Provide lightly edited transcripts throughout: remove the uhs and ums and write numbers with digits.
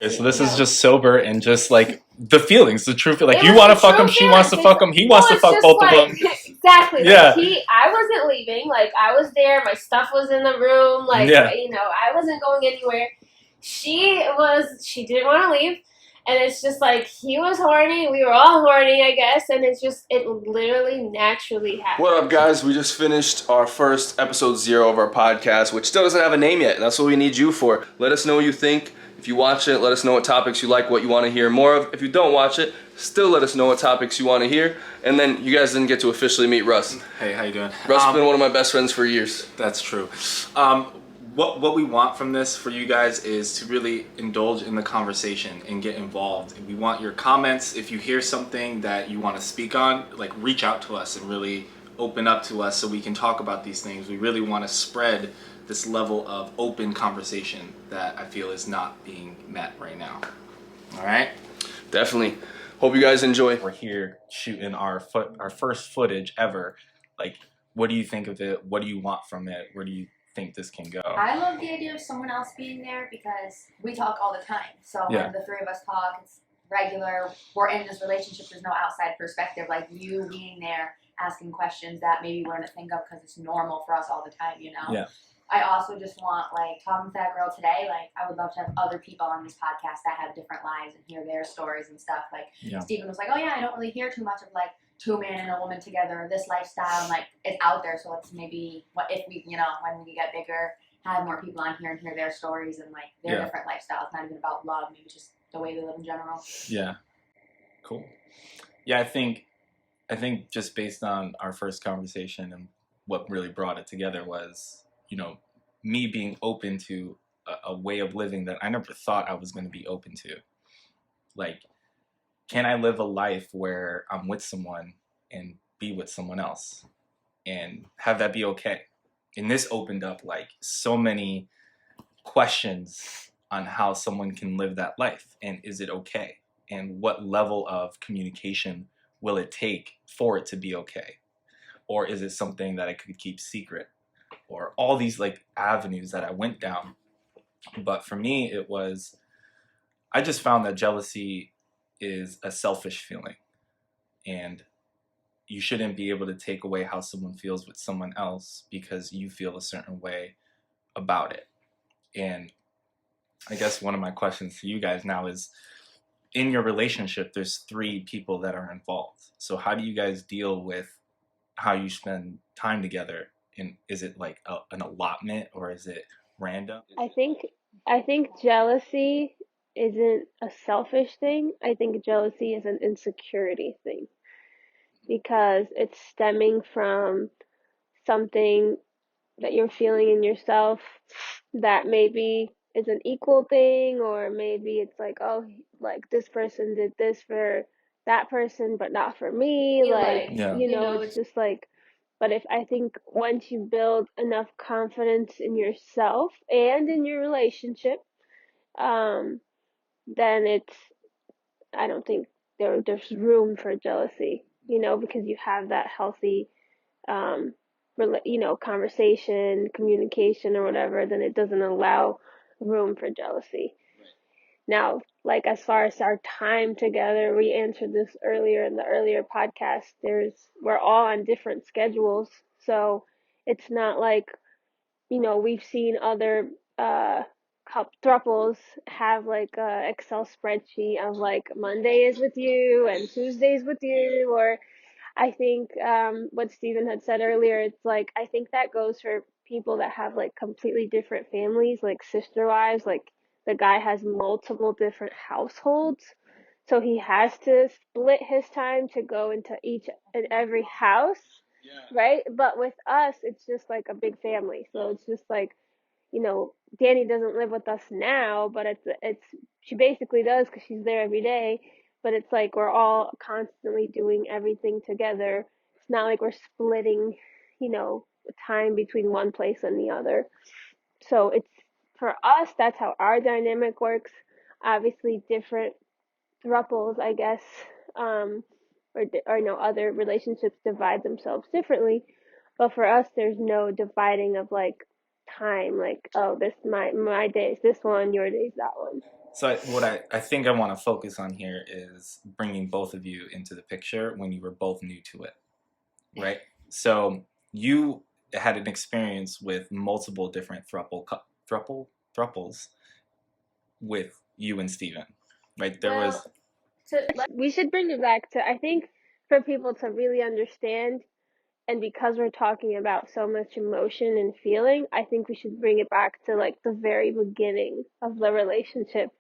So this is just sober and just like the feelings, the truth. Like you want to fuck him, she wants to fuck him, he wants to fuck both of them. Exactly. Yeah. Like I wasn't leaving. Like I was there. My stuff was in the room. Like I wasn't going anywhere. She didn't want to leave. And it's just like he was horny, we were all horny, I guess, and it literally naturally happened. What up, guys? We just finished our first episode 0 of our podcast, which still doesn't have a name yet, and that's what we need you for. Let us know what you think. If you watch it, let us know what topics you like, what you want to hear more of. If you don't watch it, still let us know what topics you want to hear. And then you guys didn't get to officially meet Russ. Hey, how you doing? Russ has been one of my best friends for years. That's true. What we want from this for you guys is to really indulge in the conversation and get involved. We want your comments. If you hear something that you want to speak on, like reach out to us and really open up to us so we can talk about these things. We really want to spread this level of open conversation that I feel is not being met right now. All right? Definitely. Hope you guys enjoy. We're here shooting our first footage ever. Like, what do you think of it? What do you want from it? Where do you think this can go? I love the idea of someone else being there because we talk all the time. So when the three of us talk, it's regular. We're in this relationship. There's no outside perspective. Like you being there, asking questions that maybe we wouldn't think of because it's normal for us all the time, you know? Yeah. I also just want, like, talking to that girl today, like, I would love to have other people on this podcast that have different lives and hear their stories and stuff. Like, Steven was like, oh, yeah, I don't really hear too much of, like, 2 men and a woman together, this lifestyle, and, like, it's out there. So let's maybe, what if we, when we get bigger, have more people on here and hear their stories and, like, their different lifestyles. Not even about love, maybe just the way they live in general. Yeah. Cool. Yeah, I think just based on our first conversation and what really brought it together was, me being open to a way of living that I never thought I was going to be open to. Like, can I live a life where I'm with someone and be with someone else and have that be okay? And this opened up like so many questions on how someone can live that life, and is it okay? And what level of communication will it take for it to be okay? Or is it something that I could keep secret? Or all these like avenues that I went down. But for me, I just found that jealousy is a selfish feeling. And you shouldn't be able to take away how someone feels with someone else because you feel a certain way about it. And I guess one of my questions to you guys now is, in your relationship, there's 3 people that are involved. So how do you guys deal with how you spend time together? And is it like an allotment or is it random? I think jealousy isn't a selfish thing. I think jealousy is an insecurity thing because it's stemming from something that you're feeling in yourself that maybe is an equal thing, or maybe it's like, oh, like this person did this for that person but not for me. It's just like, but I think once you build enough confidence in yourself and in your relationship, then I don't think there's room for jealousy, because you have that healthy, um, conversation, communication or whatever, then it doesn't allow room for jealousy. Now, like as far as our time together, we answered this earlier in the earlier podcast. We're all on different schedules, so it's not like, we've seen other throuples have like a Excel spreadsheet of like Monday is with you and Tuesdays with you, or I think what Steven had said earlier, it's like I think that goes for people that have like completely different families, like sister wives, like the guy has multiple different households. So he has to split his time to go into each and every house, right? But with us, it's just like a big family. So it's just like, Dani doesn't live with us now, but it's she basically does because she's there every day. But it's like we're all constantly doing everything together. It's not like we're splitting, time between one place and the other. So it's for us, that's how our dynamic works. Obviously, different thruples, I guess, or no, other relationships divide themselves differently. But for us, there's no dividing of like time, like, oh, this my day is this one, your day is that one. So what I think I want to focus on here is bringing both of you into the picture when you were both new to it, right? So you had an experience with multiple different thruples with you and Steven, right? We should bring it back to, I think, for people to really understand, and because we're talking about so much emotion and feeling, I think we should bring it back to like the very beginning of the relationship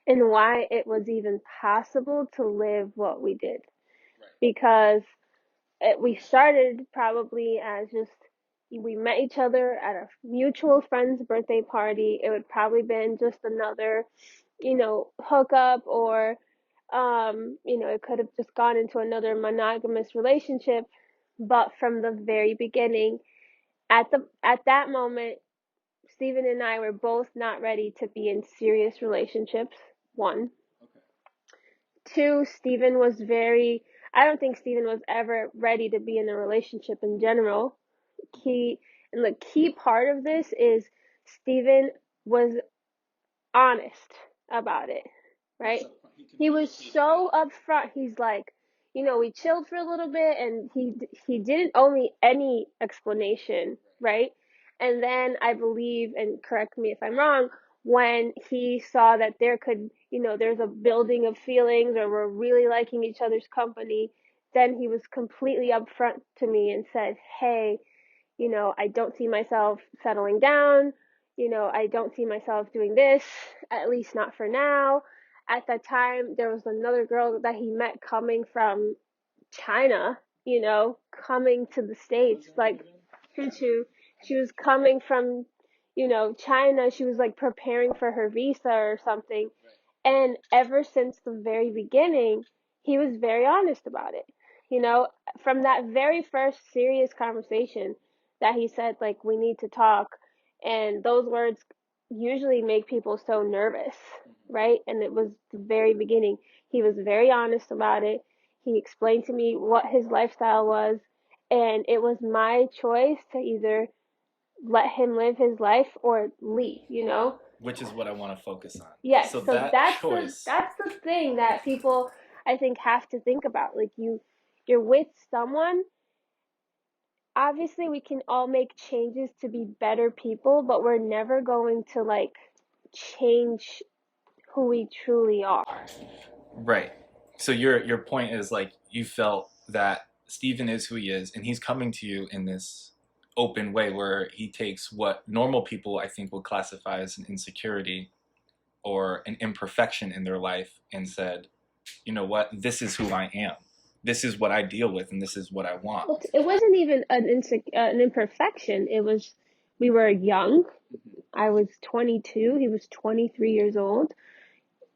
and why it was even possible to live what we did. Because we started probably as just, we met each other at a mutual friend's birthday party. It would probably been just another, hookup, or it could have just gone into another monogamous relationship. But from the very beginning, at that moment, Stephen and I were both not ready to be in serious relationships. One. Two, I don't think Stephen was ever ready to be in a relationship in general. And the key part of this is Stephen was honest about it, right? He was so upfront. He's like, we chilled for a little bit, and he didn't owe me any explanation, right? And then I believe, and correct me if I'm wrong, when he saw that there's a building of feelings, or we're really liking each other's company, then he was completely upfront to me and said, hey, I don't see myself settling down. I don't see myself doing this, at least not for now. At that time, there was another girl that he met coming from China, coming to the States, like, she was coming from, China. She was like preparing for her visa or something. And ever since the very beginning, he was very honest about it. From that very first serious conversation that he said, like, we need to talk. And those words usually make people so nervous, right? And it was the very beginning. He was very honest about it. He explained to me what his lifestyle was. And it was my choice to either let him live his life or leave, Which is what I want to focus on. Yes, so that's the thing that people, I think, have to think about. Like, you're with someone. Obviously, we can all make changes to be better people, but we're never going to like change who we truly are. Right. So your point is, like, you felt that Stephen is who he is, and he's coming to you in this open way where he takes what normal people, I think, would classify as an insecurity or an imperfection in their life, and said, you know what, this is who I am. This is what I deal with, and this is what I want. Well, it wasn't even an imperfection. It was, we were young. I was 22. He was 23 years old.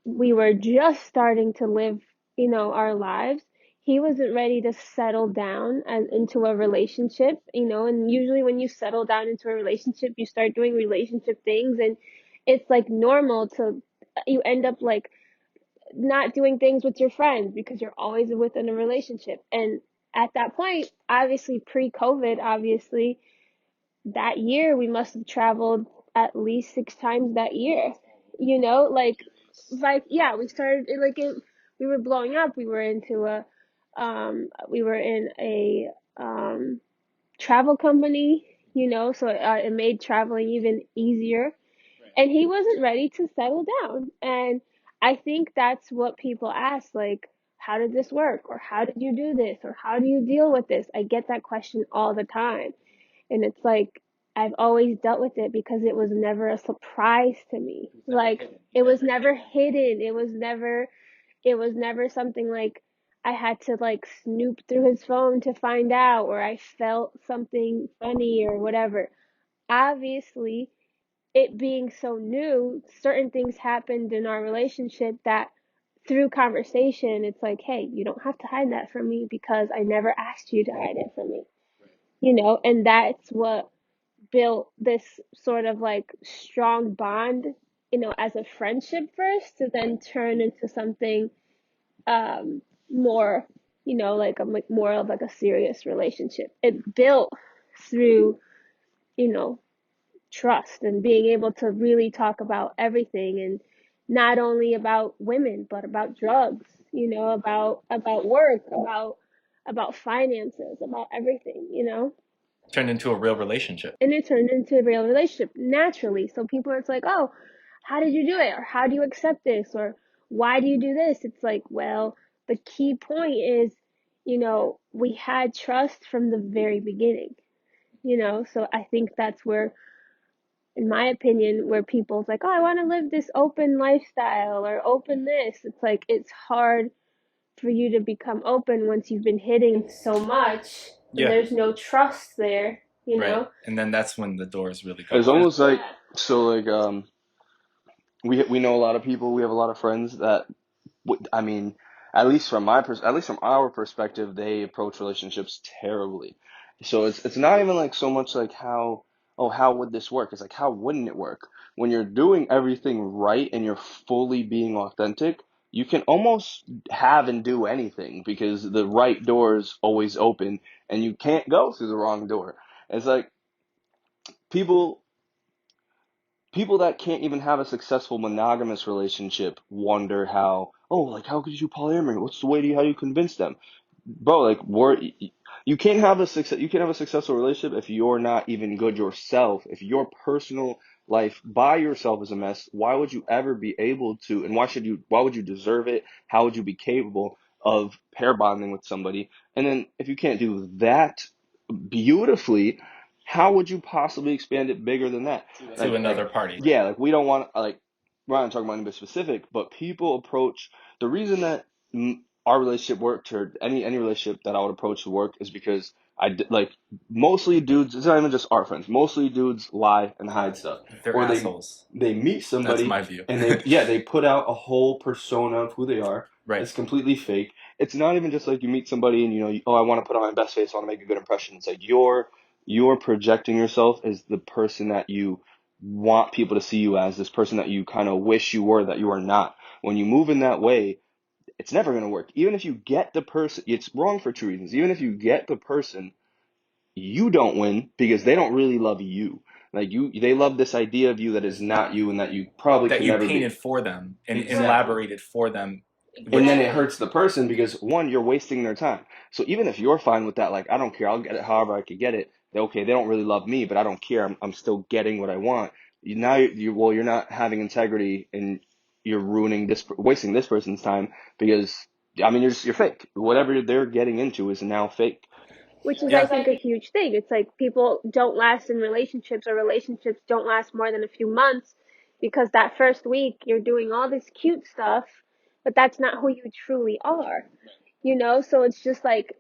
We were just starting to live, our lives. He wasn't ready to settle down into a relationship, and usually when you settle down into a relationship, you start doing relationship things, and it's like normal you end up like not doing things with your friends because you're always within a relationship. And at that point, obviously pre-COVID, that year we must have traveled at least 6 times that year. Yeah, we started we were blowing up. We were in a travel company, so it made traveling even easier. And he wasn't ready to settle down. And I think that's what people ask, like, how did this work? Or how did you do this? Or how do you deal with this? I get that question all the time. And it's like, I've always dealt with it because it was never a surprise to me. Like, it was never hidden. It was never something like I had to like snoop through his phone to find out, or I felt something funny or whatever. Obviously, it being so new, certain things happened in our relationship that through conversation, it's like, hey, you don't have to hide that from me because I never asked you to hide it from me. And that's what built this sort of like strong bond, as a friendship first, to then turn into something more, more of like a serious relationship. It built through, trust and being able to really talk about everything, and not only about women, but about drugs, about work, about finances, about everything. Turned into a real relationship. And it turned into a real relationship naturally. So people are like, oh, how did you do it? Or how do you accept this? Or why do you do this? It's like, well, the key point is, we had trust from the very beginning, so I think that's where, in my opinion, where people's like, oh, I want to live this open lifestyle or open this. It's like, it's hard for you to become open once you've been hitting so much. Yeah. There's no trust there, Right. And then that's when the doors really go. It's almost like, so like, we know a lot of people, we have a lot of friends that, I mean, at least from our perspective, they approach relationships terribly. So it's not even like so much like how would this work? It's like, how wouldn't it work? When you're doing everything right and you're fully being authentic, you can almost have and do anything because the right door is always open and you can't go through the wrong door. It's like people that can't even have a successful monogamous relationship wonder how could you polyamory? What's the way how do you convince them? Bro, like you can't have a successful relationship if you're not even good yourself. If your personal life by yourself is a mess, why would you ever be able to, and why would you deserve it? How would you be capable of pair bonding with somebody? And then if you can't do that beautifully, how would you possibly expand it bigger than that? To another party. Yeah, like we don't want, like, we're not talking about anything specific, but people approach, the reason that our relationship worked, or any relationship that I would approach to work, is because mostly dudes, it's not even just our friends, mostly dudes lie and hide stuff. They're assholes. They meet somebody. That's my view. And they put out a whole persona of who they are. Right. It's completely fake. It's not even just like you meet somebody and I want to put on my best face, I want to make a good impression. It's like you're projecting yourself as the person that you want people to see you as, this person that you kind of wish you were, that you are not. When you move in that way, it's never going to work. Even if you get the person, it's wrong for two reasons. Even if you get the person, you don't win because they don't really love you. Like they love this idea of you that is not you, and that you probably that can you never painted be. for them and elaborated for them. And then it hurts the person because, one, you're wasting their time. So even if you're fine with that, like, I don't care, I'll get it however I could get it. Okay, they don't really love me, but I don't care. I'm still getting what I want. You're not having integrity, and you're wasting this person's time because, I mean, you're fake. Whatever they're getting into is now fake. Which is, I think, a huge thing. It's like people don't last in relationships, or relationships don't last more than a few months because that first week you're doing all this cute stuff, but that's not who you truly are. So it's just like,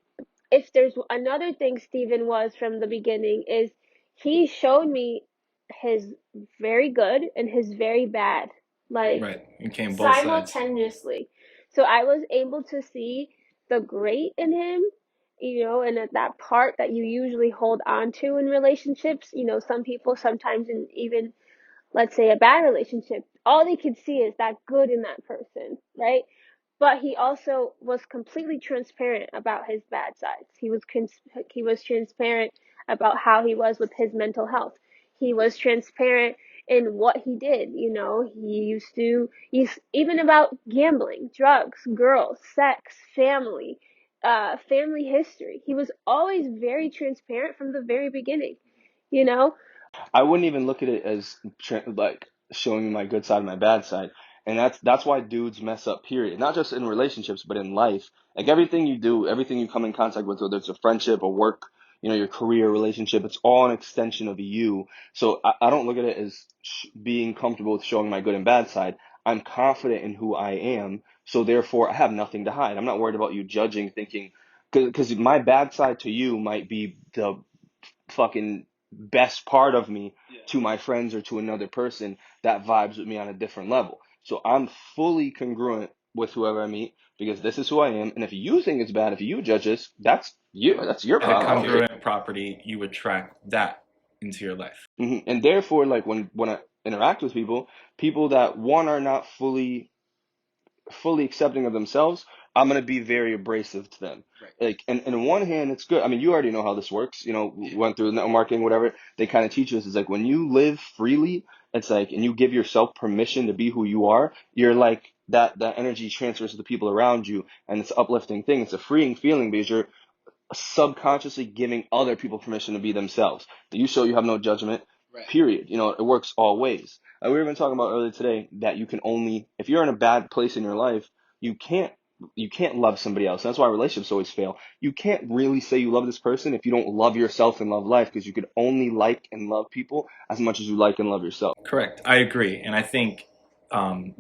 if there's another thing Steven was from the beginning, is he showed me his very good and his very bad, like, right. You came both simultaneously. So I was able to see the great in him, and at that part that you usually hold on to in relationships. Some people sometimes, in even, let's say, a bad relationship, all they can see is that good in that person, right? But he also was completely transparent about his bad sides. He was transparent about how he was with his mental health. He was transparent in what he did. He's even about gambling, drugs, girls, sex, family history. He was always very transparent from the very beginning. I wouldn't even look at it as like showing my good side and my bad side. And that's why dudes mess up, period. Not just in relationships, but in life. Like everything you do, everything you come in contact with, whether it's a friendship, a work, your career, relationship, it's all an extension of you. So I don't look at it as being comfortable with showing my good and bad side. I'm confident in who I am. So therefore, I have nothing to hide. I'm not worried about you judging, thinking, because my bad side to you might be the fucking best part of me to my friends or to another person that vibes with me on a different level. So I'm fully congruent with whoever I meet because this is who I am. And if you think it's bad, if you judge us, that's you. That's your problem. And a congruent property, you attract that into your life. Mm-hmm. And therefore, like when I interact with people that, one, are not fully accepting of themselves, I'm going to be very abrasive to them. Right. Like, and on one hand, it's good. I mean, you already know how this works. You know, we went through network marketing, whatever. They kind of teach us is like when you live freely, it's like, and you give yourself permission to be who you are, you're like, that energy transfers to the people around you, and it's an uplifting thing. It's a freeing feeling because you're subconsciously giving other people permission to be themselves. You show you have no judgment, Right. period. You know, it works all ways. We were even talking about earlier today that you can only, if you're in a bad place in your life, you can't love somebody else. That's why relationships always fail. You can't really say you love this person if you don't love yourself and love life, because you could only like and love people as much as you like and love yourself. Correct. I agree. And I think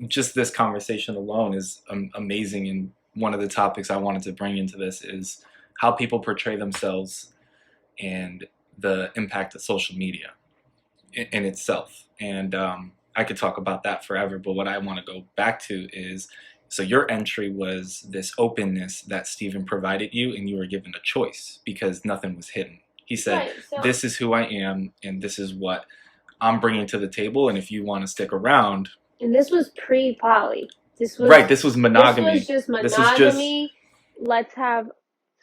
just this conversation alone is amazing. And one of the topics I wanted to bring into this is how people portray themselves and the impact of social media in itself. And I could talk about that forever, but what I want to go back to is, so your entry was this openness that Stephen provided you, and you were given a choice because nothing was hidden. He said, Right, so- this is who I am, and this is what I'm bringing to the table, and if you want to stick around. And this was pre-poly. This was Right, this was monogamy. This was just This monogamy. Let's have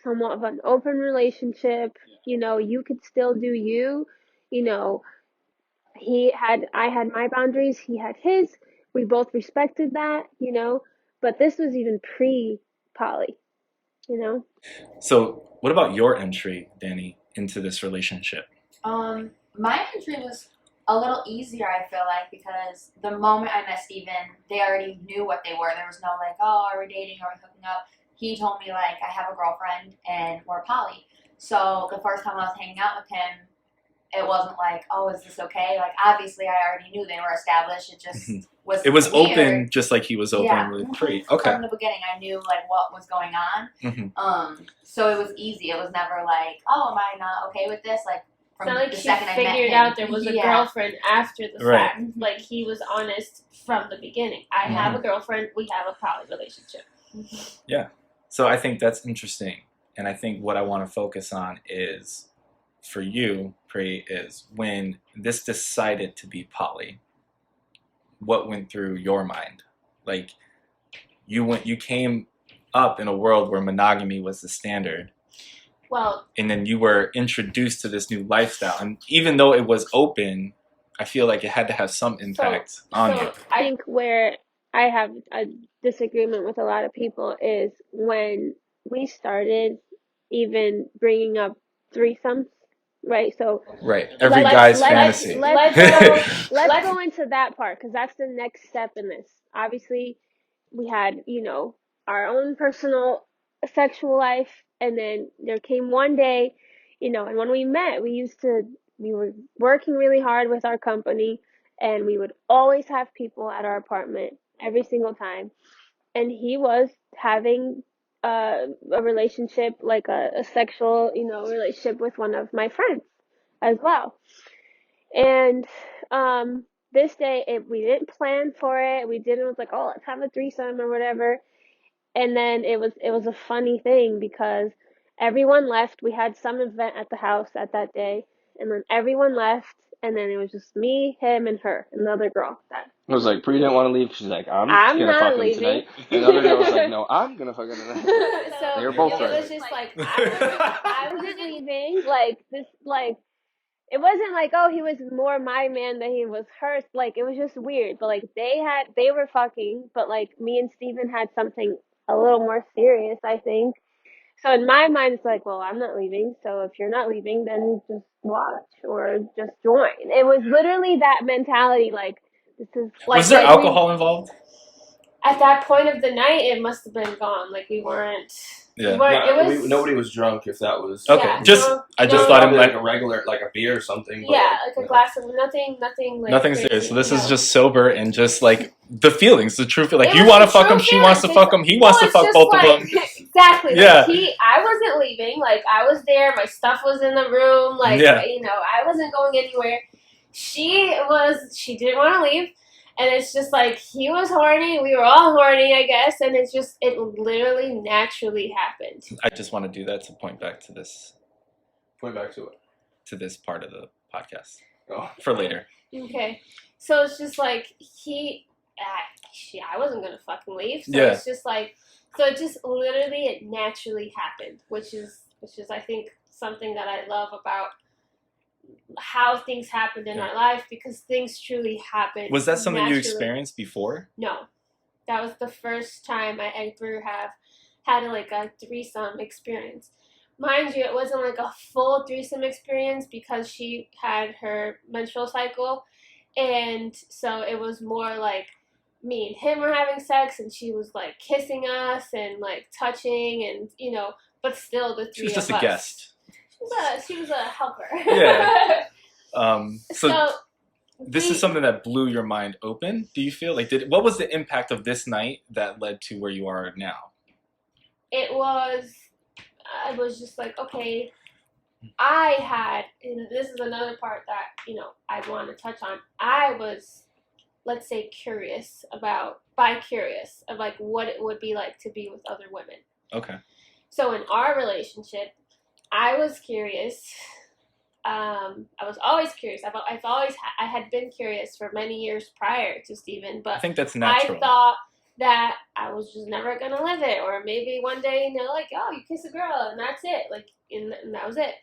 somewhat of an open relationship. You know, you could still do you. You know, I had my boundaries, he had his. We both respected that, you know. But this was even pre-poly, you know. So what about your entry, Dani, into this relationship? My entry was a little easier, I feel like, because the moment I met Steven, they already knew what they were. There was no like, oh, are we dating, are we hooking up? He told me like, I have a girlfriend and we're poly. So the first time I was hanging out with him, it wasn't like, oh, is this okay? Like, obviously I already knew they were established. It just was It was weird. Open, just like he was open with pre. Okay. From the beginning, I knew like what was going on. Mm-hmm. So it was easy. It was never like, oh, am I not okay with this? Like, It's not like the she second I met figured him, out there was a girlfriend after the Right. fact. Like, he was honest from the beginning. I have a girlfriend. We have a poly relationship. Yeah. So I think that's interesting. And I think what I want to focus on is, for you, Pri, is when this decided to be poly, what went through your mind? Like, you came up in a world where monogamy was the standard. Well, and then you were introduced to this new lifestyle. And even though it was open, I feel like it had to have some impact on you. I think where I have a disagreement with a lot of people is when we started even bringing up threesomes, right? So right, every guy's fantasy. Let's go into that part, because that's the next step in this. Obviously, we had, you know, our own personal sexual life, and then there came one day, you know, and when we met, we were working really hard with our company, and we would always have people at our apartment every single time. And he was having a relationship, like a sexual, you know, relationship with one of my friends as well. And this day, we didn't plan for it. We didn't, it was like, oh, let's have a threesome or whatever. And then it was a funny thing because everyone left. We had some event at the house at that day, and then everyone left, and then it was just me, him, and her, and the other girl. I was like, Pri didn't want to leave. She's like, I'm gonna not fuck him leaving tonight. And the other girl was like, no, I'm gonna fuck him tonight. So They were both it right. was just like, I wasn't leaving. Like this, like it wasn't like, oh, he was more my man than he was hers. Like it was just weird. But like they were fucking, but like me and Steven had something a little more serious, I think. So in my mind, it's like, well, I'm not leaving. So if you're not leaving, then just watch or just join. It was literally that mentality. Like, this is like. Was there alcohol involved? At that point of the night, it must have been gone. Like, we weren't. Yeah. Nobody was drunk if that was. Okay. Yeah, I just thought it like a regular, like a beer or something. Yeah, like a glass of nothing. Like, nothing's crazy. there. So this is just sober and just like the feelings, the true feel. Like, It you was want to the fuck true him, she wants to feelings. fuck him, he wants to It's fuck just both like, of them. Exactly. Yeah. Like I wasn't leaving. Like, I was there. My stuff was in the room. Like, you know, I wasn't going anywhere. She didn't want to leave. And it's just like, he was horny, we were all horny, I guess, and it literally naturally happened. I just want to do that to point back to this. Point back to it. To this part of the podcast. Oh. For later. Okay. So it's just like, I wasn't gonna fucking leave. So Yeah. it's just like, so it just literally, it naturally happened, which is I think something that I love about how things happened in our life, because things truly happened. Was that something naturally. you experienced before? No, that was the first time I ever have had like a threesome experience. Mind you, it wasn't like a full threesome experience because she had her menstrual cycle, and so it was more like me and him were having sex, and she was like kissing us and like touching, and you know, but still the three of us. She was just a guest. She was a helper. Yeah. So this is something that blew your mind open. Do you feel like what was the impact of this night that led to where you are now? I was just like, okay, I had, and this is another part that, you know, I want to touch on. I was, let's say, bi-curious of like what it would be like to be with other women. Okay. So in our relationship, I was curious. I was always curious. I had been curious for many years prior to Steven, but I think that's natural. I thought that I was just never gonna live it, or maybe one day, you know, like, oh, you kiss a girl and that's it, like, and that was it.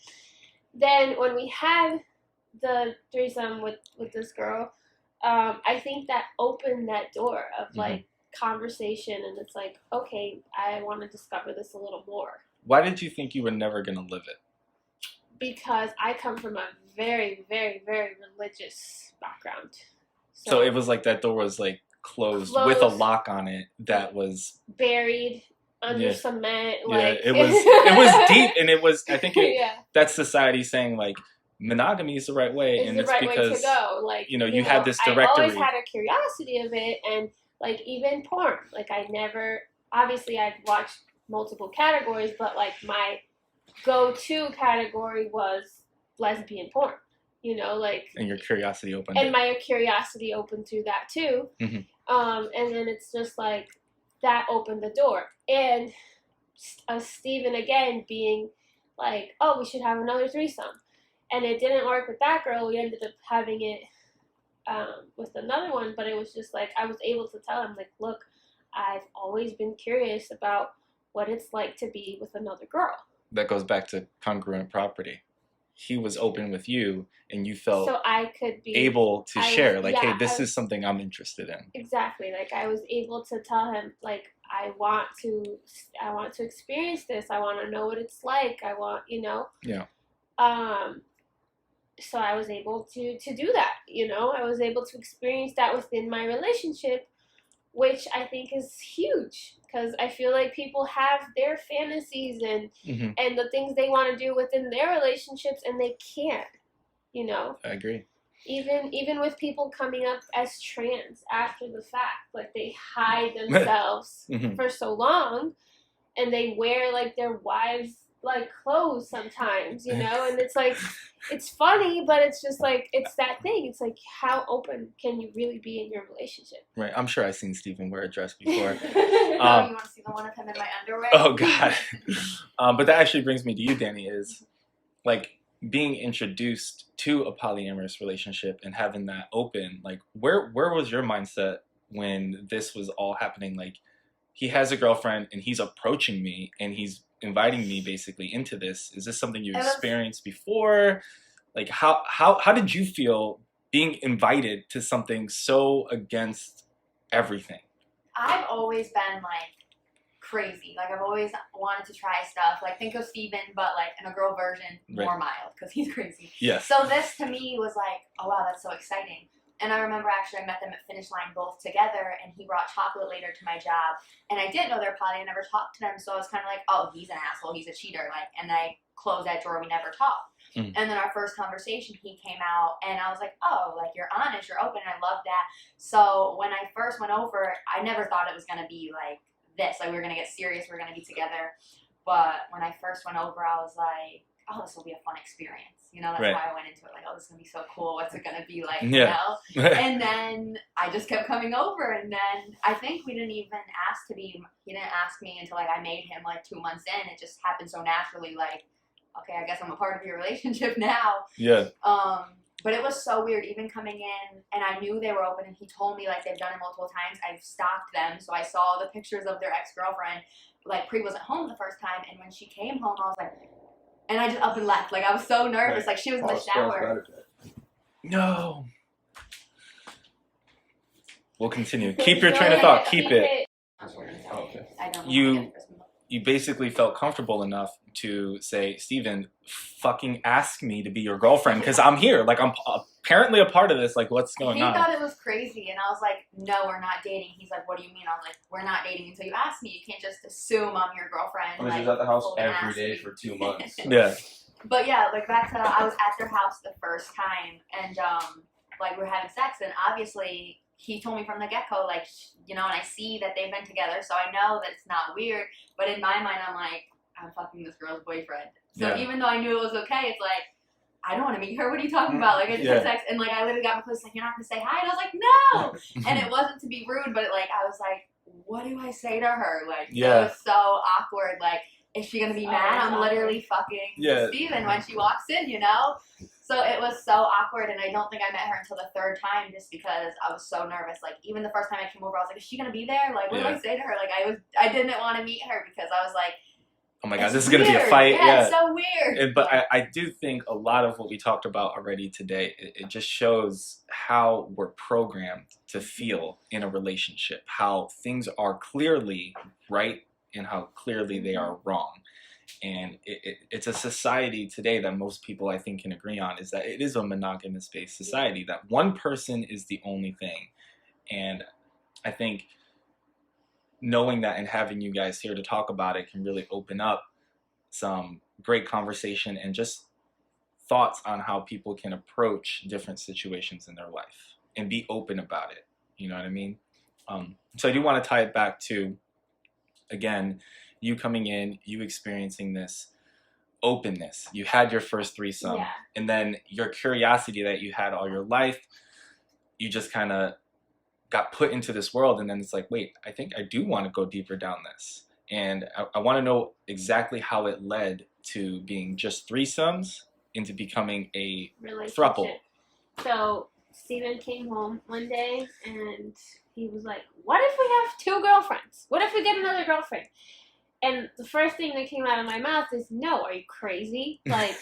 Then when we had the threesome with this girl, I think that opened that door of like conversation, and it's like, okay, I want to discover this a little more. Why did you think you were never gonna live it? Because I come from a very, very, very religious background. So it was like that door was like closed with a lock on it that was buried under cement. Like it was deep, and it was, I think that's society saying like monogamy is the right way, and it's because way to go. Like, you had this directory. I always had a curiosity of it, and like even porn. Like obviously I've watched multiple categories, but like my go-to category was lesbian porn. You know, like, and your curiosity opened. And my curiosity opened through that too. And then it's just like that opened the door. And Steven again being like, oh, we should have another threesome. And it didn't work with that girl. We ended up having it with another one, but it was just like, I was able to tell him, like, look, I've always been curious about what it's like to be with another girl. That goes back to congruent property. He was open with you, and you felt so I could be able to share, like, hey, this is something I'm interested in. Exactly. Like, I was able to tell him, like, I want to experience this. I want to know what it's like. I want, Yeah. So I was able to do that, I was able to experience that within my relationship, which I think is huge, because I feel like people have their fantasies and the things they want to do within their relationships, and they can't, I agree. Even with people coming up as trans after the fact, like they hide themselves for so long, and they wear like their wives' like clothes sometimes, and it's like, it's funny, but it's just like, it's that thing. It's like, how open can you really be in your relationship? Right. I'm sure I've seen Steven wear a dress before. You want to see the one of him in my underwear? Oh God. But that actually brings me to you, Dani, is like being introduced to a polyamorous relationship and having that open. Like, where was your mindset when this was all happening? Like, he has a girlfriend and he's approaching me and he's inviting me basically into this. Is this something you experienced before? Like, how did you feel being invited to something so against everything? I've always been like crazy. Like, I've always wanted to try stuff. Like, think of Steven, but like in a girl version, more mild, because he's crazy. Yes. So this to me was like, oh wow, that's so exciting. And I remember actually I met them at Finish Line both together, and he brought chocolate later to my job. And I didn't know they're poly. I never talked to them, so I was kind of like, oh, he's an asshole, he's a cheater. Like, and I closed that drawer, we never talked. And then our first conversation, he came out, and I was like, oh, like, you're honest, you're open, and I love that. So when I first went over, I never thought it was going to be like this. Like, we were going to get serious, we were going to be together. But when I first went over, I was like, oh, this will be a fun experience. That's why I went into it. Like, oh, this is going to be so cool. What's it going to be like, And then I just kept coming over. And then I think we didn't even ask he didn't ask me until, like, I made him, like, 2 months in. It just happened so naturally, like, okay, I guess I'm a part of your relationship now. Yeah. But it was so weird, even coming in, and I knew they were open, and he told me, like, they've done it multiple times. I've stalked them, so I saw the pictures of their ex-girlfriend. Like, Pri wasn't home the first time, and when she came home, I was like, and I just up and left. Like, I was so nervous. Like, she was in the shower. No. We'll continue. Keep your train of thought. Keep it. Okay. You basically felt comfortable enough to say, Steven, fucking ask me to be your girlfriend because I'm here. Like, I'm apparently a part of this. Like, what's going on? He thought it was crazy, and I was like, no, we're not dating. He's like, what do you mean? I was like, we're not dating until you ask me. You can't just assume I'm your girlfriend. I mean, she was at the house every day for 2 months. Yeah. But yeah, like back to, I was at their house the first time, and like we were having sex, and obviously he told me from the get-go, like, you know, and I see that they've been together, so I know that it's not weird, but in my mind, I'm like, I'm fucking this girl's boyfriend. So even though I knew it was okay, it's like, I don't want to meet her. What are you talking about? Like, I just had sex, and like, I literally got my place, like, you're not going to say hi? And I was like, no! And it wasn't to be rude, but like, I was like, what do I say to her? Like, it was so awkward. Like, is she going to be mad? I'm literally fucking Steven when she walks in, you know? So it was so awkward, and I don't think I met her until the third time just because I was so nervous. Like, even the first time I came over, I was like, is she going to be there? Like, what do I say to her? Like, I didn't want to meet her because I was like, oh my God, this is going to be a fight. Yeah, it's so weird. But I do think a lot of what we talked about already today, it just shows how we're programmed to feel in a relationship, how things are clearly right and how clearly they are wrong. And it's a society today that most people, I think, can agree on, is that it is a monogamous-based society, that one person is the only thing. And I think knowing that and having you guys here to talk about it can really open up some great conversation and just thoughts on how people can approach different situations in their life and be open about it. You know what I mean? So I do want to tie it back to, again, you coming in, you experiencing this openness. You had your first threesome, and then your curiosity that you had all your life, you just kind of got put into this world, and then it's like, wait, I think I do want to go deeper down this. And I want to know exactly how it led to being just threesomes into becoming a throuple. So Steven came home one day, and he was like, what if we have 2 girlfriends? What if we get another girlfriend? And the first thing that came out of my mouth is, no, are you crazy? Like,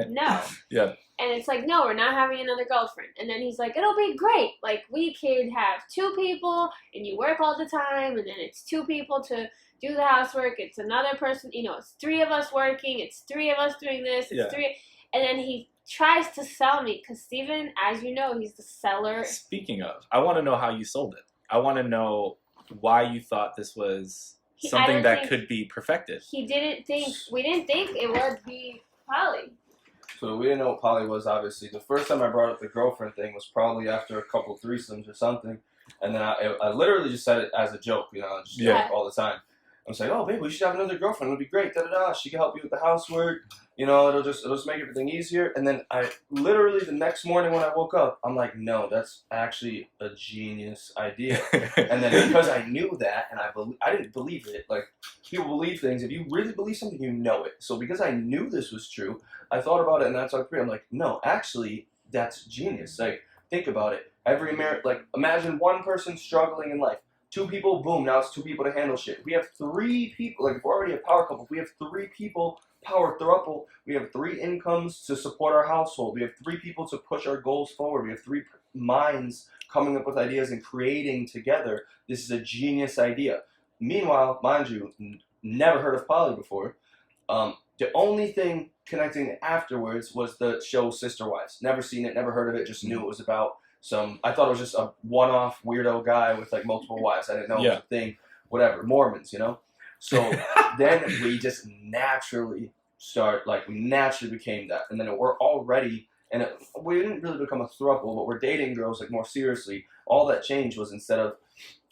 no. Yeah. And it's like, no, we're not having another girlfriend. And then he's like, it'll be great. Like, we could have 2 people, and you work all the time, and then it's 2 people to do the housework. It's another person, you know, it's 3 of us working. It's 3 of us doing this. It's 3. And then he tries to sell me, because Steven, as you know, he's the seller. Speaking of, I want to know how you sold it. I want to know why you thought this was something that could be perfected. We didn't think it would be poly. So we didn't know what poly was, obviously. The first time I brought up the girlfriend thing was probably after a couple threesomes or something. And then I literally just said it as a joke, you know, just joke all the time. I was like, oh, babe, we should have another girlfriend. It'll be great. Da-da-da. She can help you with the housework. You know, it'll just make everything easier. And then I literally the next morning when I woke up, I'm like, no, that's actually a genius idea. And then because I knew that and I didn't believe it. Like, people believe things. If you really believe something, you know it. So because I knew this was true, I thought about it, and that's why I'm like, no, actually, that's genius. Like, think about it. Like, imagine one person struggling in life. 2 people, boom, now it's 2 people to handle shit. We have 3 people, like, if we're already a power couple, we have 3 people, power throuple, we have 3 incomes to support our household. We have 3 people to push our goals forward. We have 3 minds coming up with ideas and creating together. This is a genius idea. Meanwhile, mind you, never heard of poly before. The only thing connecting afterwards was the show Sister Wives. Never seen it, never heard of it, just knew it was about I thought it was just a one-off weirdo guy with like multiple wives. I didn't know it was a thing, whatever, Mormons, you know? So then we just naturally we naturally became that. And then we're already, we didn't really become a throuple, but we're dating girls like more seriously. All that changed was instead of,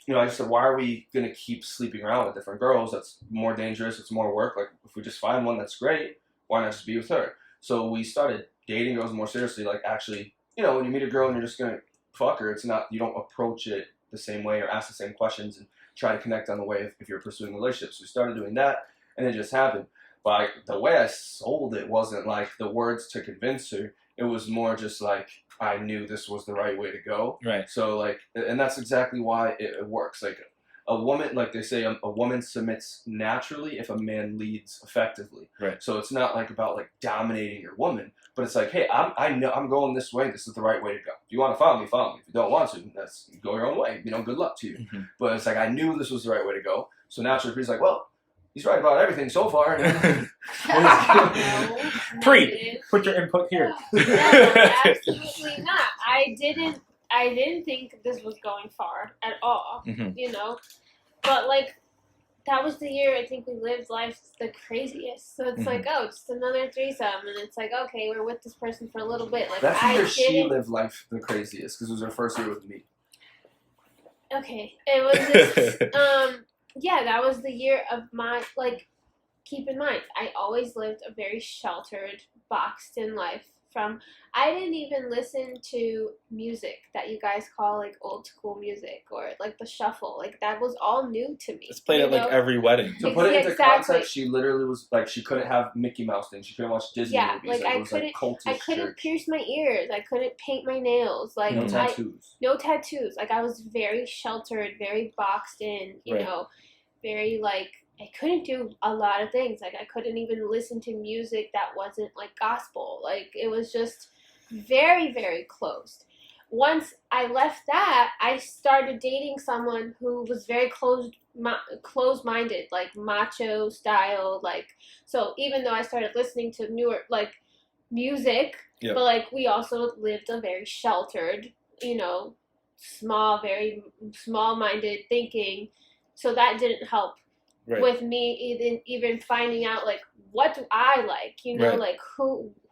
you know, I just said, why are we going to keep sleeping around with different girls? That's more dangerous. It's more work. Like, if we just find one that's great, why not just be with her? So we started dating girls more seriously, like actually, you know, when you meet a girl and you're just going to fuck her, it's not, you don't approach it the same way or ask the same questions and try to connect on the way if you're pursuing relationships. So we started doing that, and it just happened. But the way I sold it wasn't like the words to convince her. It was more just like, I knew this was the right way to go. Right. So like, and that's exactly why it works. Like a woman, like they say, a woman submits naturally if a man leads effectively. Right. So it's not like about like dominating your woman, but it's like, hey, I know I'm going this way. This is the right way to go. If you want to follow me, follow me. If you don't want to, that's go your own way. You know, good luck to you. Mm-hmm. But it's like I knew this was the right way to go. So naturally, he's like, well, he's right about everything so far. Pre, put your input here. No, absolutely not. I didn't think this was going far at all. Mm-hmm. You know, but like that was the year I think we lived life the craziest. So it's like, oh, just another threesome, and it's like, okay, we're with this person for a little bit. Like that's the year she lived life the craziest because it was her first year with me. Okay, it was just, yeah, that was the year of my, like, keep in mind, I always lived a very sheltered, boxed-in life from, I didn't even listen to music that you guys call, like, old school music or, like, the shuffle. Like, that was all new to me. It's played at, like, every wedding. To put it into context, she literally was, like, she couldn't have Mickey Mouse things. She couldn't watch Disney movies. Like, I couldn't pierce my ears. I couldn't paint my nails. Like, no tattoos. No tattoos. Like, I was very sheltered, very boxed in, you know, very, like, I couldn't do a lot of things. Like, I couldn't even listen to music that wasn't, like, gospel. Like, it was just very, very closed. Once I left that, I started dating someone who was very closed-minded, like, macho style. Like, so even though I started listening to newer, like, music, but, like, we also lived a very sheltered, you know, very small-minded thinking. So that didn't help. Right. With me even finding out, like, what do I like, you know, like,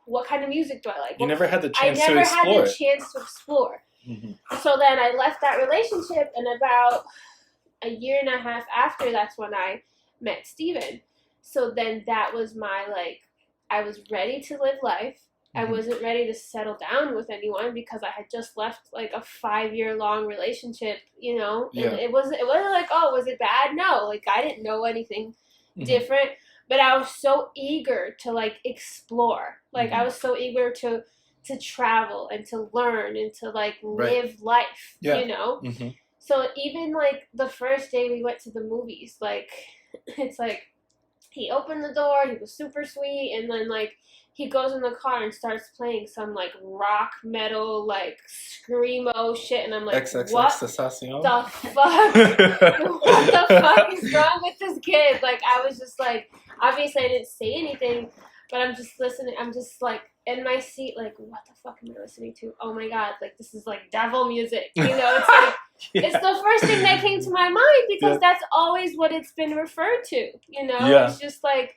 what kind of music do I like? You never had the chance to explore. I never had the chance to explore. Mm-hmm. So then I left that relationship, and about a year and a half after, that's when I met Steven. So then that was my, like, I was ready to live life. I wasn't ready to settle down with anyone because I had just left, like, a 5-year-long relationship, you know, and it wasn't like, oh, was it bad? No, like, I didn't know anything different, but I was so eager to, like, explore. Like, I was so eager to travel and to learn and to, like, live life, you know? So even, like, the first day we went to the movies, like, it's like, he opened the door, he was super sweet, and then, like, he goes in the car and starts playing some, like, rock metal, like, screamo shit, and I'm like, what the fuck? What the fuck is wrong with this kid? Like, I was just like, obviously I didn't say anything, but I'm just listening. I'm just, like, in my seat, like, what the fuck am I listening to? Oh my god, like, this is, like, devil music, you know? It's like, it's the first thing that came to my mind because that's always what it's been referred to, you know? It's just, like,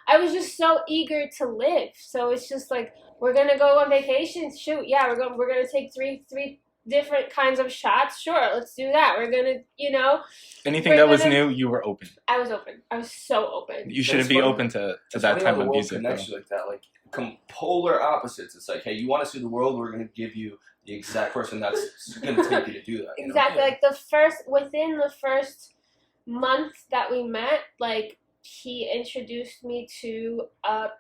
I was just so eager to live. So it's just like, we're going to go on vacation. Shoot. Yeah, we're going to take three different kinds of shots. Sure, let's do that. We're going to, you know. Anything that was new, you were open. I was open. I was so open. You shouldn't be open to that type of music. Connects you like that, like polar opposites. It's like, hey, you want to see the world? We're going to give you the exact person that's going to take you to do that. Exactly. Like within the first month that we met, like, he introduced me to a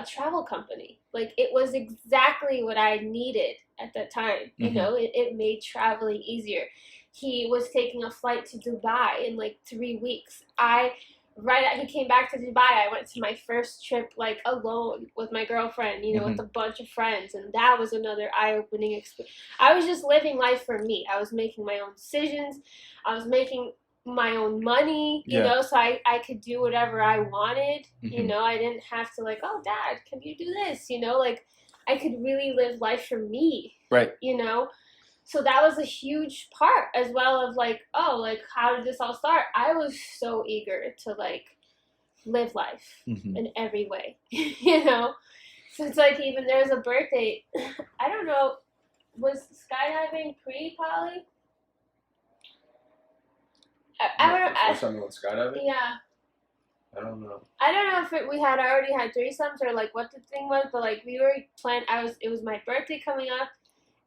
travel company. Like, it was exactly what I needed at that time. You know, it made traveling easier. He was taking a flight to Dubai in, like, 3 weeks. He came back to Dubai, I went to my first trip, like, alone with my girlfriend, you know, with a bunch of friends. And that was another eye-opening experience. I was just living life for me. I was making my own decisions. I was making my own money, you know, so I could do whatever I wanted, you know. I didn't have to, like, oh, Dad, can you do this, you know, like, I could really live life for me, you know. So that was a huge part as well of, like, oh, like, how did this all start? I was so eager to, like, live life in every way, you know. So it's like, even there's a birthday, I don't know, was skydiving pre-poly? First time you went skydiving? Yeah. I don't know. I don't know if we had already had threesomes or, like, what the thing was, but, like, we were planning. It was my birthday coming up,